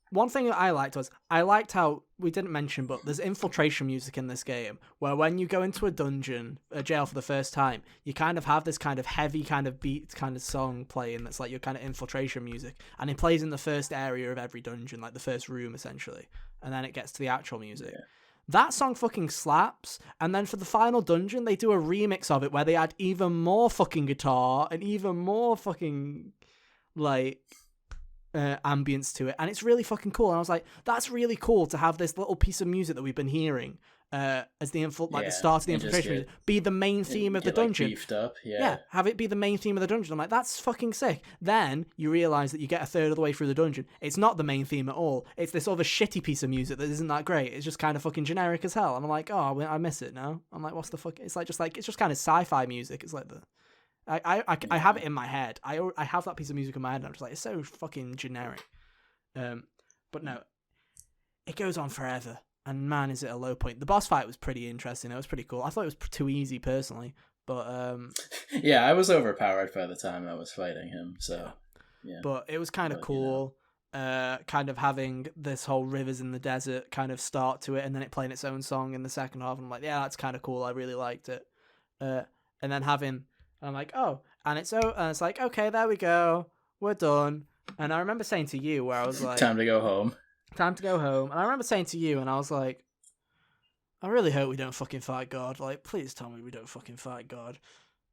one thing that I liked how, we didn't mention, but there's infiltration music in this game, where when you go into a jail for the first time, you kind of have this kind of heavy kind of beat kind of song playing that's like your kind of infiltration music, and it plays in the first area of every dungeon, like the first room essentially, and then it gets to the actual music. Yeah. That song fucking slaps, and then for the final dungeon, they do a remix of it where they add even more fucking guitar and even more fucking, like... ambience to it, and it's really fucking cool. And I was like, that's really cool to have this little piece of music that we've been hearing as the the Yeah, start of the and just infiltration music, be the main theme of the get like dungeon. beefed up. Yeah, Yeah. have it be the main theme of the dungeon. I'm like, that's fucking sick. Then you realise that you get a third of the way through the dungeon. It's not the main theme at all. It's this other shitty piece of music that isn't that great. It's just kind of fucking generic as hell. And I'm like, oh, I miss it now. I'm like, what's the fuck? It's just kind of sci-fi music. It's like I have it in my head. I have that piece of music in my head. And I'm just like, it's so fucking generic. But no, it goes on forever. And man, is it a low point. The boss fight was pretty interesting. It was pretty cool. I thought it was too easy personally. But yeah, I was overpowered by the time I was fighting him. So yeah. But it was kind of cool. Kind of having this whole rivers in the desert kind of start to it, and then it playing its own song in the second half. And I'm like, yeah, that's kind of cool. I really liked it. And then I'm like, oh, and it's like, okay, there we go, we're done. And I remember saying to you, where I was like, time to go home. And I remember saying to you, and I was like, I really hope we don't fucking fight God. Like, please tell me we don't fucking fight God.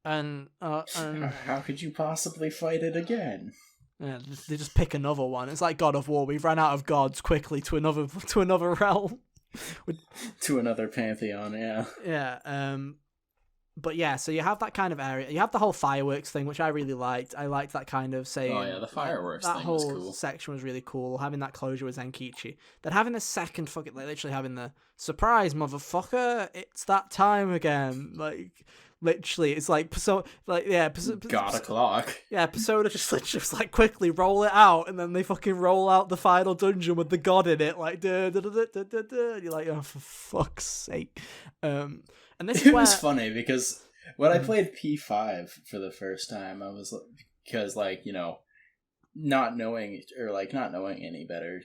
And how could you possibly fight it again? Yeah, they just pick another one. It's like God of War. We've ran out of gods quickly to another realm. To another pantheon, yeah. Yeah. But yeah, so you have that kind of area. You have the whole fireworks thing, which I really liked. I liked that kind of saying. Oh yeah, the fireworks that thing whole was cool. section was really cool. Having that closure with Zenkichi. Then having the second fucking, like, literally having the surprise, motherfucker, it's that time again. Like, literally, it's like God o'clock. Yeah, Persona just literally was like, quickly roll it out, and then they fucking roll out the final dungeon with the god in it, like da da da da da da. You're like, oh, for fuck's sake. And this It was funny because when I played P5 for the first time, I was like, because like, you know, not knowing any better,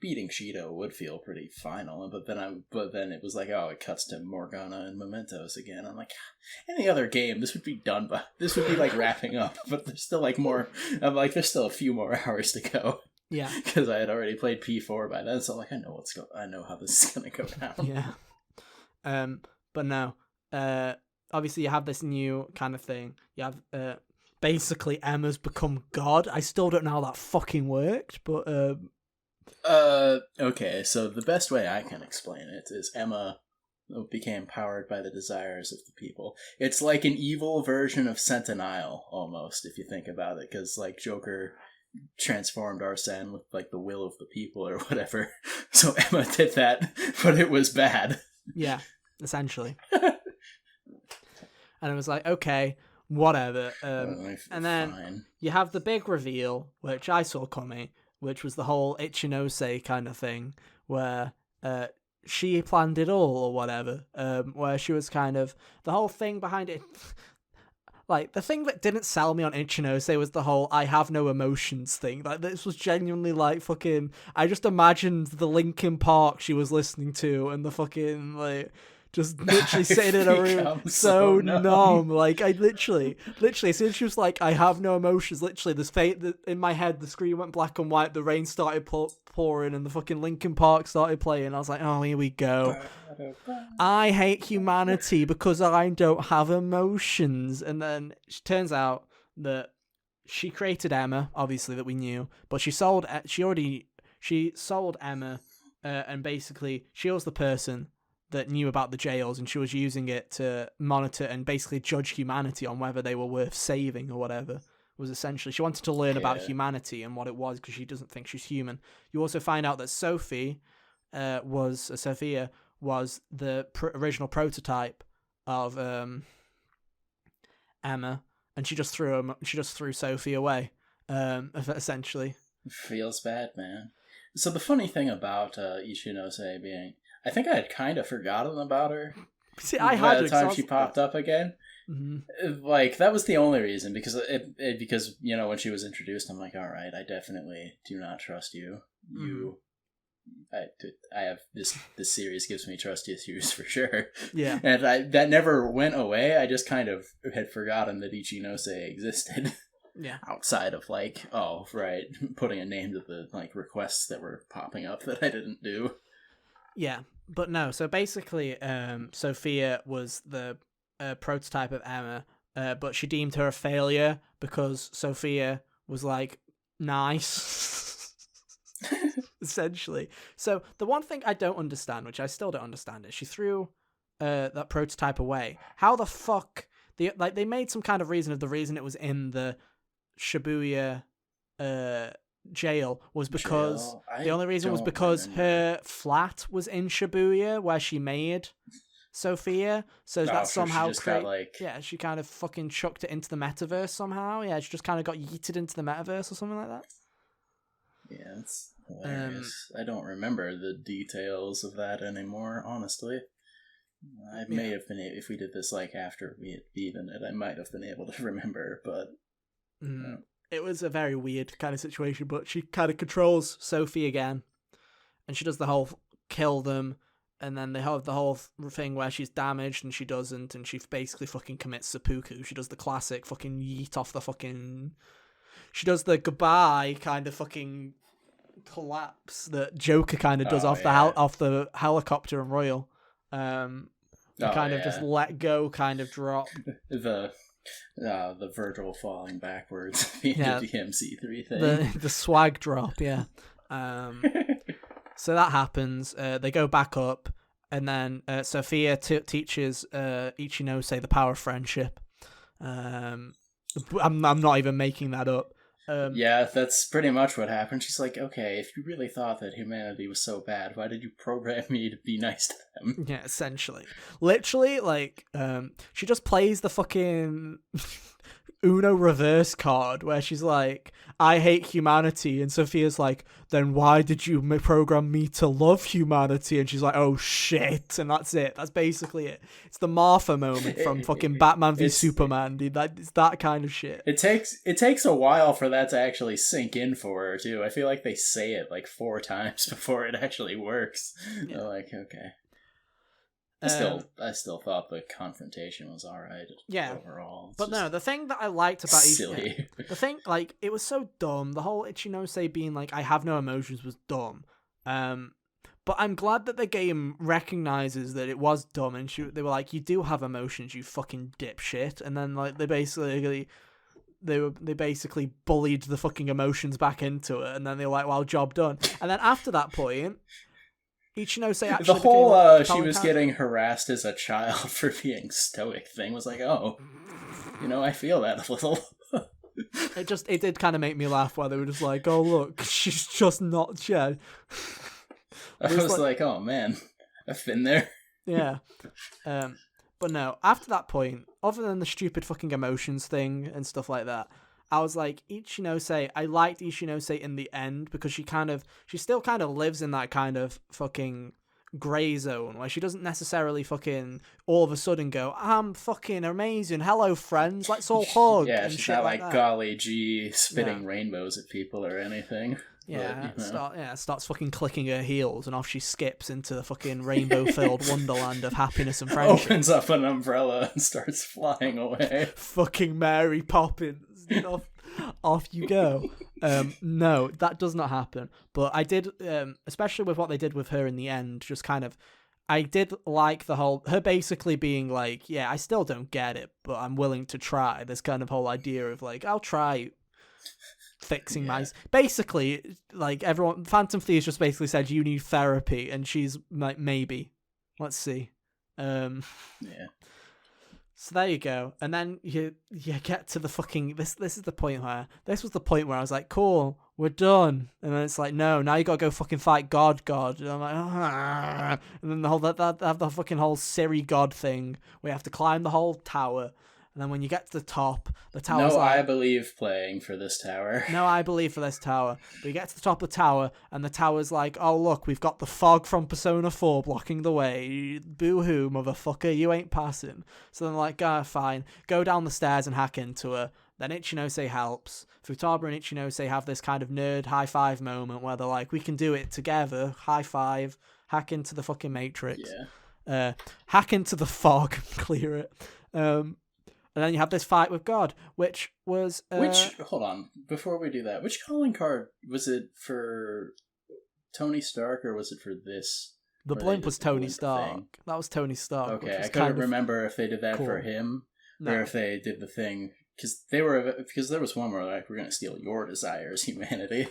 beating Shido would feel pretty final. But then it was like, oh, it cuts to Morgana and Mementos again. I'm like, any other game, this would be like wrapping up. But there's still like more. I'm like, there's still a few more hours to go. Yeah, because I had already played P4 by then, so like I know how this is gonna go down. Yeah. But no. Obviously you have this new kind of thing. You have basically Emma's become God. I still don't know how that fucking worked, but okay, so the best way I can explain it is Emma became powered by the desires of the people. It's like an evil version of Sentinel, almost, if you think about it, because like Joker transformed Arsene with like the will of the people or whatever. So Emma did that, but it was bad. Yeah, essentially. And it was like, okay, whatever. And then you have the big reveal, which I saw coming, which was the whole Ichinose kind of thing, where she planned it all or whatever, where she was kind of, the whole thing behind it, like, the thing that didn't sell me on Ichinose was the whole I have no emotions thing. Like, this was genuinely like fucking, I just imagined the Linkin Park she was listening to and the fucking, like, just literally sitting in a room so numb. Like, I literally, as soon as she was like, I have no emotions, literally, in my head, the screen went black and white, the rain started pouring, and the fucking Linkin Park started playing. I was like, oh, here we go. I hate humanity because I don't have emotions. And then it turns out that she created Emma, obviously, that we knew, but she sold Emma, and basically, she was the person that knew about the jails, and she was using it to monitor and basically judge humanity on whether they were worth saving or whatever. Was essentially, she wanted to learn about humanity and what it was, because she doesn't think she's human. You also find out that Sophia was the original prototype of Emma, and she just threw Sophie away, essentially. Feels bad, man. So the funny thing about Ichinose being, I think I had kind of forgotten about her. See, by the time she popped up again. Mm-hmm. Like, that was the only reason, because because, you know, when she was introduced, I'm like, all right, I definitely do not trust you. I have this series gives me trust issues for sure. Yeah, and that never went away. I just kind of had forgotten that Ichinose existed. Yeah, outside of like, oh right, putting a name to the like requests that were popping up that I didn't do. Yeah, but no. So basically, Sophia was the prototype of Emma, but she deemed her a failure because Sophia was like nice. essentially. So the one thing I don't understand, which I still don't understand, is she threw that prototype away. How the fuck they made some kind of reason of the reason it was in the Shibuya jail was because the only reason was because her flat was in Shibuya where she made Sophia, so that somehow she kind of fucking chucked it into the metaverse somehow. Yeah, she just kind of got yeeted into the metaverse or something like that. Yeah, it's hilarious. I don't remember the details of that anymore, honestly. I may have been if we did this like after we had beaten it, I might have been able to remember, but it was a very weird kind of situation. But she kind of controls Sophie again, and she does the whole kill them, and then they have the whole thing where she's damaged and she doesn't, and she basically fucking commits seppuku. She does the classic fucking yeet off the fucking. She does the goodbye kind of fucking collapse that Joker kind of does off the helicopter and Royal. Just let go, kind of drop. the Virgil falling backwards into the MC3 thing. The swag drop, yeah. So that happens. They go back up, and then Sophia teaches Ichinose the power of friendship. I'm not even making that up. Yeah, that's pretty much what happened. She's like, okay, if you really thought that humanity was so bad, why did you program me to be nice to them? Yeah, essentially. Literally, like, she just plays the fucking Uno reverse card where she's like, I hate humanity, and Sophia's like, then why did you program me to love humanity? And she's like, oh shit, and that's it. That's basically it. It's the Martha moment from fucking Batman v Superman, dude. It's that kind of shit. It takes a while for that to actually sink in for her too. I feel like they say it like 4 times before it actually works. Yeah. They're like, okay. I still thought the confrontation was alright. Yeah, overall, but no, the thing that I liked about silly. The thing, like, it was so dumb. The whole Ichinose being like, "I have no emotions" was dumb. But I'm glad that the game recognizes that it was dumb, and they were like, "You do have emotions, you fucking dipshit." And then like they basically bullied the fucking emotions back into it, and then they were like, "Well, job done." And then after that point. Ichinose actually the whole she was getting harassed as a child for being stoic thing was like, oh, I feel that a little. it did kind of make me laugh while they were just like, oh look, she's just not Jed. I was like, oh man, I've been there. Yeah. But no, after that point, other than the stupid fucking emotions thing and stuff like that, I was like, Ichinose, I liked Ichinose in the end because she still kind of lives in that kind of fucking grey zone where she doesn't necessarily fucking all of a sudden go, I'm fucking amazing, hello friends, let's all hug. Yeah, and she's shit not like like golly gee spitting rainbows at people or anything. Yeah, starts fucking clicking her heels and off she skips into the fucking rainbow-filled wonderland of happiness and friendship. Opens up an umbrella and starts flying away. Fucking Mary Poppins. Off you go. No, that does not happen. But I did, especially with what they did with her in the end, just kind of, I did like the whole, her basically being like, yeah, I still don't get it, but I'm willing to try. This kind of whole idea of like, I'll try fixing my... Basically, like everyone, Phantom Thieves just basically said, you need therapy, and she's like, maybe. Let's see. Yeah. So there you go, and then you get to the fucking this is the point where this was the point where I was like, cool, we're done, and then it's like, no, now you gotta go fucking fight God, and I'm like, ah. And then the whole the fucking whole Siri God thing, we have to climb the whole tower, and then when you get to the tower's like, I believe playing for this tower. No, I believe for this tower. But you get to the top of the tower, and the tower's like, oh, look, we've got the fog from Persona 4 blocking the way. Boo-hoo, motherfucker, you ain't passing. So then like, fine. Go down the stairs and hack into her. Then Ichinose helps. Futaba and Ichinose have this kind of nerd high-five moment where they're like, we can do it together. High-five. Hack into the fucking Matrix. Yeah. Hack into the fog. Clear it. And then you have this fight with God, which was... hold on, before we do that, which calling card, was it for Tony Stark or was it for this? The blimp was Tony Stark. Thing? That was Tony Stark. Okay, I couldn't remember if they did that for him, or if they did the thing, because there was one where like, we're going to steal your desires, humanity,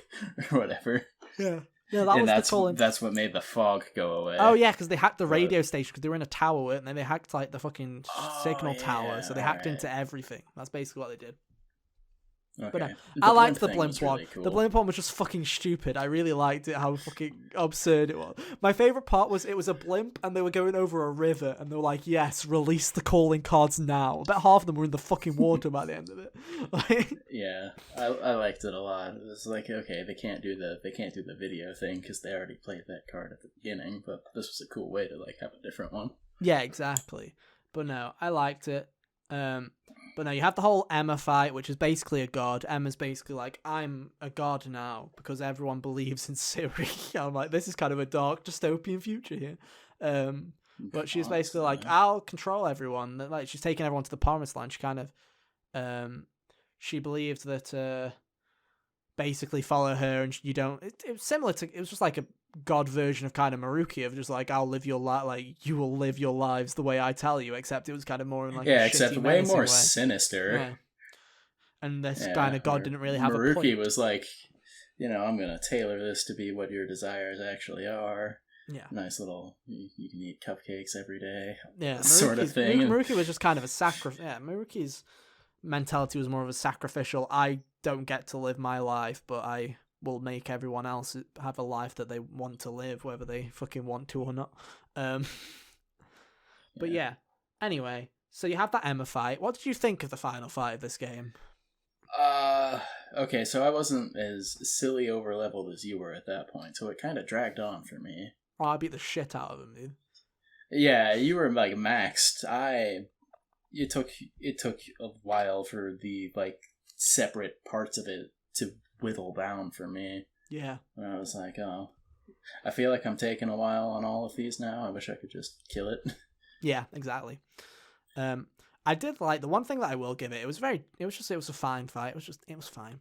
or whatever. Yeah. Yeah, that And was the calling. that's what made the fog go away. Oh yeah, because they hacked the radio station because they were in a tower, and then they hacked like the fucking signal tower, yeah, so they hacked into everything. That's basically what they did. Okay. But no, The I liked blimp the thing blimp was one. really cool. The blimp one was just fucking stupid. I really liked it, how fucking absurd it was. My favourite part was it was a blimp and they were going over a river and they were like, yes, release the calling cards now. About half of them were in the fucking water by the end of it. Yeah, I liked it a lot. It was like, okay, they can't do the video thing because they already played that card at the beginning, but this was a cool way to like have a different one. Yeah, exactly. But no, I liked it. But no, you have the whole Emma fight, which is basically a god. Emma's basically like, I'm a god now because everyone believes in Siri. I'm like, this is kind of a dark dystopian future here. But she's basically like, I'll control everyone. Like, she's taking everyone to the promised land. She kind of, she believed that basically follow her and you don't. It was similar to, it was just like a god version of kind of Maruki of just like, I'll live your life, like you will live your lives the way I tell you, except it was kind of more in like a except shitty, way more way. Sinister. Yeah. And this kind of god didn't really have Maruki a point. was like, I'm gonna tailor this to be what your desires actually are. Yeah, nice little, you can eat cupcakes every day. Yeah, sort of thing. Maruki was just kind of a sacrifice. Yeah, Maruki's mentality was more of a sacrificial. I don't get to live my life, but I will make everyone else have a life that they want to live, whether they fucking want to or not. But yeah. Anyway, so you have that Emma fight. What did you think of the final fight of this game? Okay, so I wasn't as silly over leveled as you were at that point, so it kind of dragged on for me. Oh, I beat the shit out of him, dude. Yeah, you were like maxed. It took a while for the like separate parts of it to whittle down for me. Yeah. And I was like, oh, I feel like I'm taking a while on all of these now. I wish I could just kill it. Yeah, exactly. I did like the one thing that I will give it. It was a fine fight. It was fine.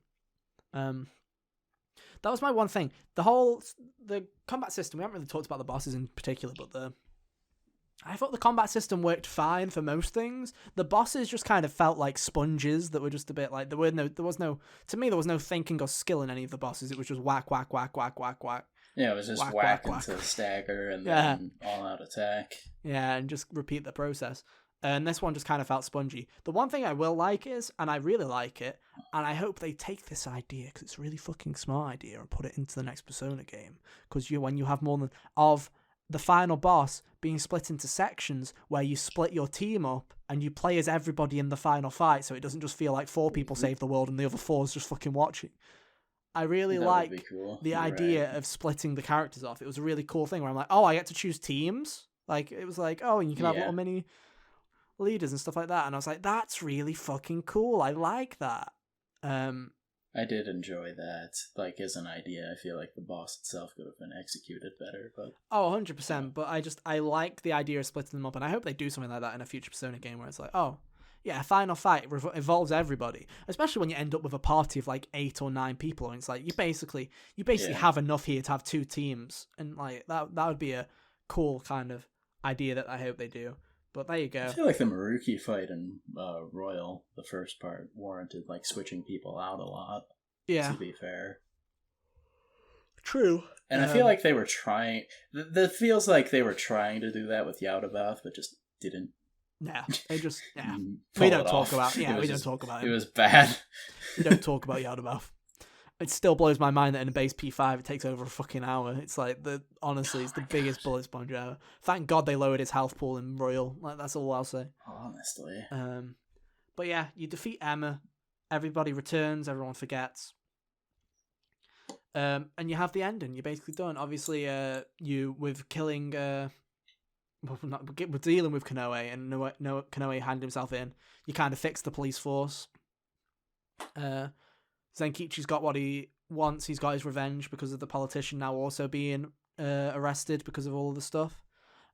That was my one thing. The combat system. We haven't really talked about the bosses in particular, but I thought the combat system worked fine for most things. The bosses just kind of felt like sponges that were just a bit like there was no thinking or skill in any of the bosses. It was just whack, whack, whack, whack, whack, whack. Yeah, it was just whack into stagger and then all out attack. Yeah, and just repeat the process. And this one just kind of felt spongy. The one thing I will like is, and I really like it, and I hope they take this idea, because it's a really fucking smart idea, and put it into the next Persona game. Because when you have more than, of the final boss being split into sections, where you split your team up, and you play as everybody in the final fight, so it doesn't just feel like 4 people save the world, and the other 4 is just fucking watching. I really like the idea of splitting the characters off. It was a really cool thing, where I'm like, oh, I get to choose teams? Like, it was like, oh, and you can have little mini leaders and stuff like that, and I was like, that's really fucking cool. I like that. I did enjoy that. Like, as an idea, I feel like the boss itself could have been executed better, but 100%. But I like the idea of splitting them up, and I hope they do something like that in a future Persona game, where it's like, oh yeah, a final fight involves everybody, especially when you end up with a party of like 8 or 9 people, and it's like you basically have enough here to have 2 teams, and like that would be a cool kind of idea that I hope they do. But there you go. I feel like the Maruki fight in Royal, the first part, warranted like switching people out a lot. Yeah. To be fair. True. And I feel like they were trying. That feels like they were trying to do that with Yaudabath, but just didn't. Yeah, they just we don't talk about. Yeah, we don't talk about it. It was bad. We don't talk about Yaudabath. It still blows my mind that in a base P5 it takes over a fucking hour. It's like honestly, it's the biggest bullet sponge ever. Thank God they lowered his health pool in Royal. Like, that's all I'll say. Honestly. But yeah, you defeat Emma. Everybody returns. Everyone forgets. And you have the ending. You're basically done. Obviously, you with killing. We're dealing with Konoe, and Konoe handed himself in. You kind of fix the police force. Zenkichi's got what he wants. He's got his revenge because of the politician now also being arrested because of all of the stuff.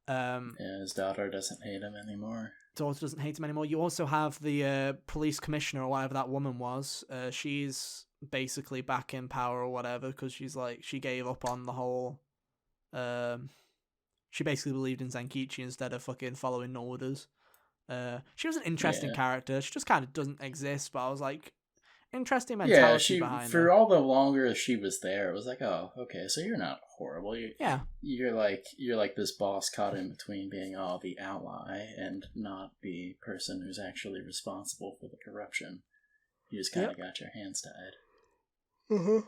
His daughter doesn't hate him anymore. Daughter doesn't hate him anymore. You also have the police commissioner or whatever that woman was. She's basically back in power or whatever because she gave up on the whole. She basically believed in Zenkichi instead of fucking following orders. She was an interesting character. She just kind of doesn't exist, but I was like, interesting mentality Yeah, behind for her. all the longer she was there, it was like, oh, okay, so you're not horrible. Yeah. You're like this boss caught in between being the ally and not the person who's actually responsible for the corruption. You just kind of got your hands tied.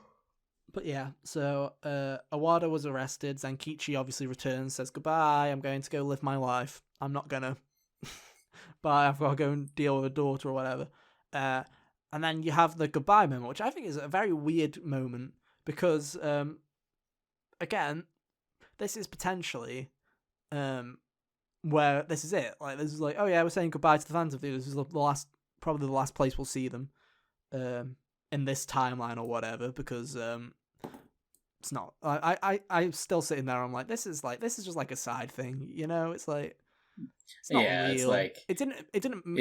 But yeah, so Awada was arrested. Zankichi obviously returns, says goodbye. I'm going to go live my life. I'm not gonna. Bye. I've got to go and deal with a daughter or whatever. And then you have the goodbye moment, which I think is a very weird moment because, again, this is potentially where this is it. Like, this is like, oh yeah, we're saying goodbye to the fans of these. This is probably the last place we'll see them in this timeline or whatever, because it's not. I'm still sitting there. I'm like, this is just like a side thing, you know? It's like. It's not real. It's like it didn't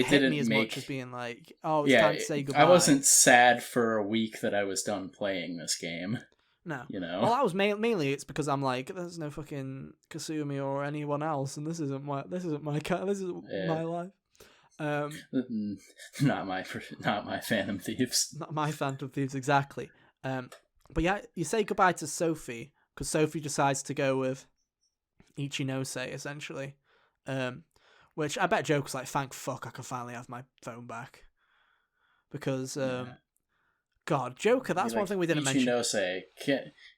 hit me as much as being like, oh, it's time to say goodbye. I wasn't sad for a week that I was done playing this game. No, you know. Well, that was mainly it's because I'm like, there's no fucking Kasumi or anyone else, and this isn't my my life. Not my Phantom Thieves. Not my Phantom Thieves exactly. But yeah, you say goodbye to Sophie because Sophie decides to go with Ichinose essentially. Which I bet Joker's like, thank fuck I can finally have my phone back. Because, God, Joker, that's one thing we didn't mention. Ichinose,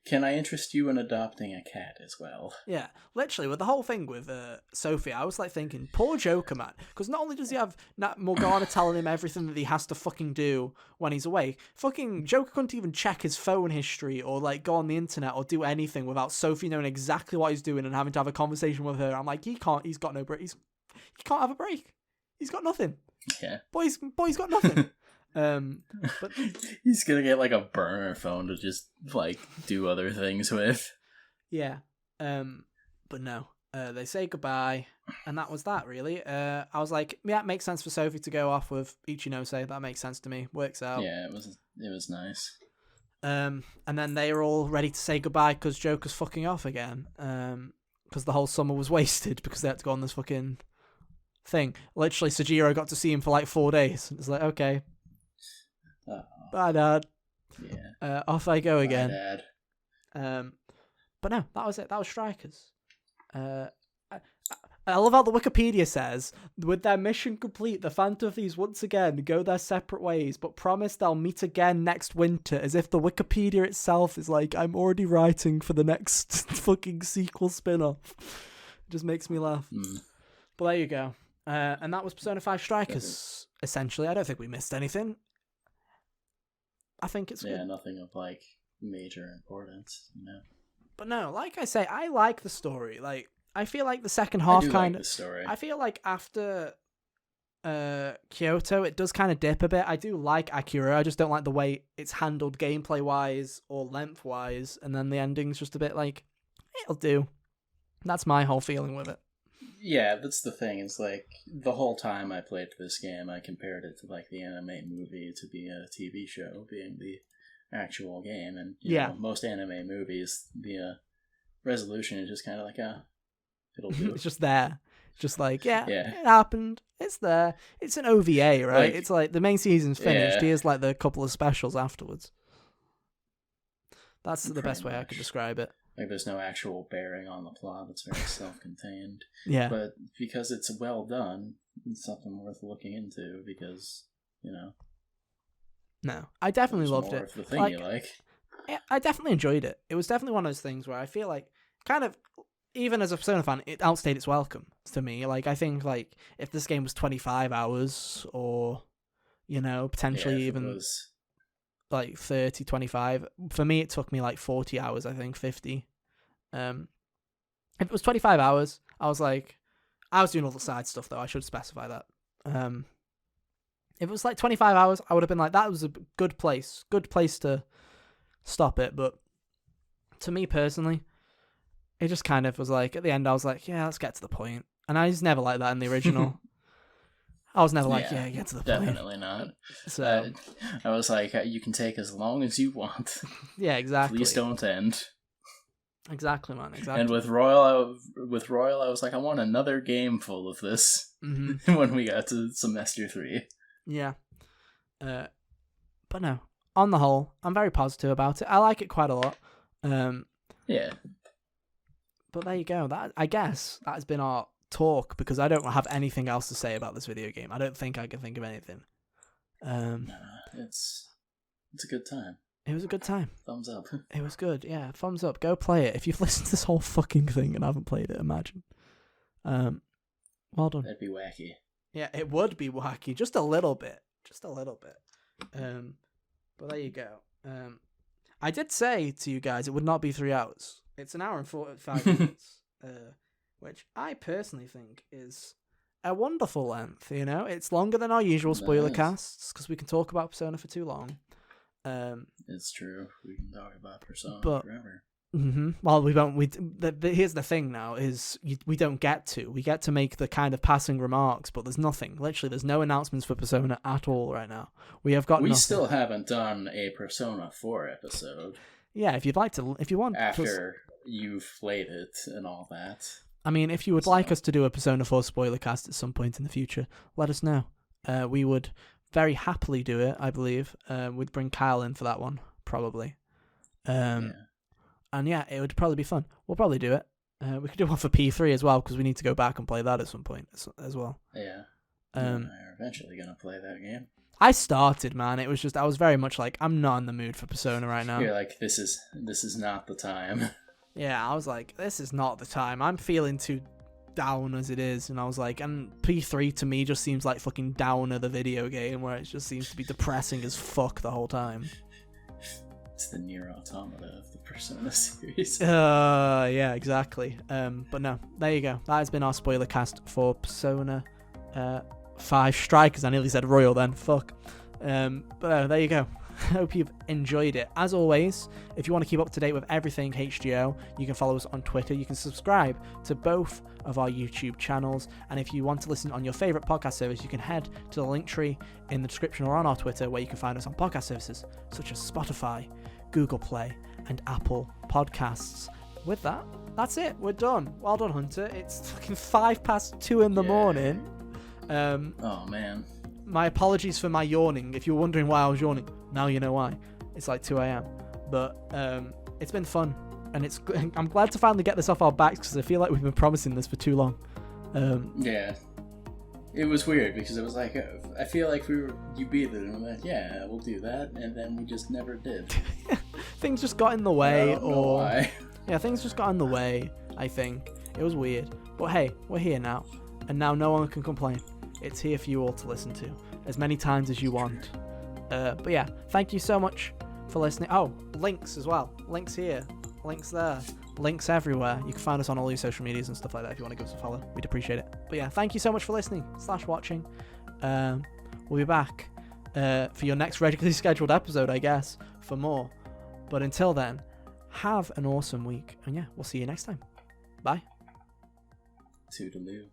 can I interest you in adopting a cat as well? Yeah, literally, with the whole thing with Sophie, I was like thinking, poor Joker, man. Because not only does he have Morgana telling him everything that he has to fucking do when he's away, fucking Joker couldn't even check his phone history or like go on the internet or do anything without Sophie knowing exactly what he's doing and having to have a conversation with her. I'm like, he's got no break. He can't have a break. He's got nothing. Yeah. Boy's got nothing. But he's gonna get like a burner phone to just like do other things with. Yeah. But no. They say goodbye, and that was that really. I was like, yeah, it makes sense for Sophie to go off with Ichinose. That makes sense to me. Works out. Yeah, it was nice. And then they are all ready to say goodbye because Joker's fucking off again. Because the whole summer was wasted because they had to go on this fucking thing. Literally, Sojiro got to see him for like 4 days. It's like, okay. Bye, Dad. Yeah. Off I go again. Bye, Dad. But no, that was it. That was Strikers. I love how the Wikipedia says, with their mission complete, the Phantom Thieves once again go their separate ways, but promise they'll meet again next winter, as if the Wikipedia itself is like, I'm already writing for the next fucking sequel spin-off. It just makes me laugh. But there you go. And that was Persona 5 Strikers, essentially. I don't think we missed anything. I think it's good. Nothing of like major importance, you know. But no, like I say, I like the story. Like, I feel like the second half kind of. Like the story. I feel like after Kyoto, it does kind of dip a bit. I do like Akira. I just don't like the way it's handled gameplay wise or length wise, and then the ending's just a bit like, it'll do. That's my whole feeling with it. Yeah, that's the thing. It's like the whole time I played this game, I compared it to like the anime movie to be a TV show being the actual game, and you know, most anime movies, the resolution is just kind of like it'll do. It's just there. It's just like, it happened. It's there. It's an OVA, right? Like, it's like the main season's finished. Here's like the couple of specials afterwards. That's the best way I could describe it. Like, there's no actual bearing on the plot. It's very self-contained. Yeah. But because it's well done, it's something worth looking into because, you know. No, I definitely loved it. The thing you like. Yeah, I definitely enjoyed it. It was definitely one of those things where I feel like, kind of, even as a Persona fan, it outstayed its welcome to me. Like, I think, like, if this game was 25 hours or, you know, potentially even like 30, 25, for me it took me like 40 hours, I think, 50. If it was 25 hours, I was like, I was doing all the side stuff though, I should specify that. If it was like 25 hours, I would have been like, that was a good place to stop it. But to me personally, it just kind of was like, at the end I was like, yeah, let's get to the point. And I was never like that in the original. I was never like, get to the point. Definitely not. So I was like, you can take as long as you want. Yeah, exactly. Please don't end. Exactly, man. Exactly. And with Royal, I was like, I want another game full of this. When we got to semester 3. Yeah. But But no, on the whole, I'm very positive about it. I like it quite a lot. Yeah. But there you go. That, I guess that has been our talk, because I don't have anything else to say about this video game. I don't think I can think of anything. It's a good time. It was a good time. Thumbs up. It was good. Yeah, thumbs up. Go play it. If you've listened to this whole fucking thing and haven't played it, imagine. Well done. That'd be wacky. Yeah, it would be wacky. Just a little bit. But there you go. I did say to you guys it would not be 3 hours. It's an hour and 45 minutes. Which I personally think is a wonderful length, you know? It's longer than our usual spoiler casts, because we can talk about Persona for too long. It's true. We can talk about Persona forever. Well, we don't. Here's the thing now: we don't get to. We get to make the kind of passing remarks, but there's nothing. Literally, there's no announcements for Persona at all right now. We have got. We still haven't done a Persona 4 episode. Yeah, if you'd like to, if you want, after you've played it and all that. I mean, if you would like us to do a Persona 4 spoiler cast at some point in the future, let us know. We would very happily do it, I believe. We'd bring Kyle in for that one, probably. And yeah, it would probably be fun. We'll probably do it. We could do one for P3 as well, because we need to go back and play that at some point as well. Yeah. We're eventually going to play that game. I started, man. It was just, I was very much like, I'm not in the mood for Persona right now. You're like, this is not the time. Yeah, I was like, this is not the time. I'm feeling too down as it is. And I was like, and P3 to me just seems like fucking Downer the video game, where it just seems to be depressing as fuck the whole time. It's the Nier Automata of the Persona series. Yeah, exactly. But no, there you go. That has been our spoiler cast for Persona 5 Strikers. I nearly said Royal then. Fuck. But there you go. Hope you've enjoyed it. As always, if you want to keep up to date with everything HGO, you can follow us on Twitter. You can subscribe to both of our YouTube channels. And if you want to listen on your favourite podcast service, you can head to the link tree in the description or on our Twitter, where you can find us on podcast services such as Spotify, Google Play, and Apple Podcasts. With that, that's it. We're done. Well done, Hunter. It's fucking 2:05 in the morning. Oh, man. My apologies for my yawning. If you were wondering why I was yawning, now you know why. It's like 2 a.m. But it's been fun, and I'm glad to finally get this off our backs, because I feel like we've been promising this for too long. Yeah. It was weird, because it was like, I feel like you beat it, and I'm like, yeah, we'll do that, and then we just never did. Things just got in the way, I don't know why. Yeah, things just got in the way, I think. It was weird. But hey, we're here now, and now no one can complain. It's here for you all to listen to as many times as you want. But yeah, thank you so much for listening. Oh, links as well. Links here, links there, links everywhere. You can find us on all your social medias and stuff like that if you want to give us a follow. We'd appreciate it. But yeah, thank you so much for listening / watching. We'll be back for your next regularly scheduled episode, I guess, for more. But until then, have an awesome week. And yeah, we'll see you next time. Bye. Toodaloo.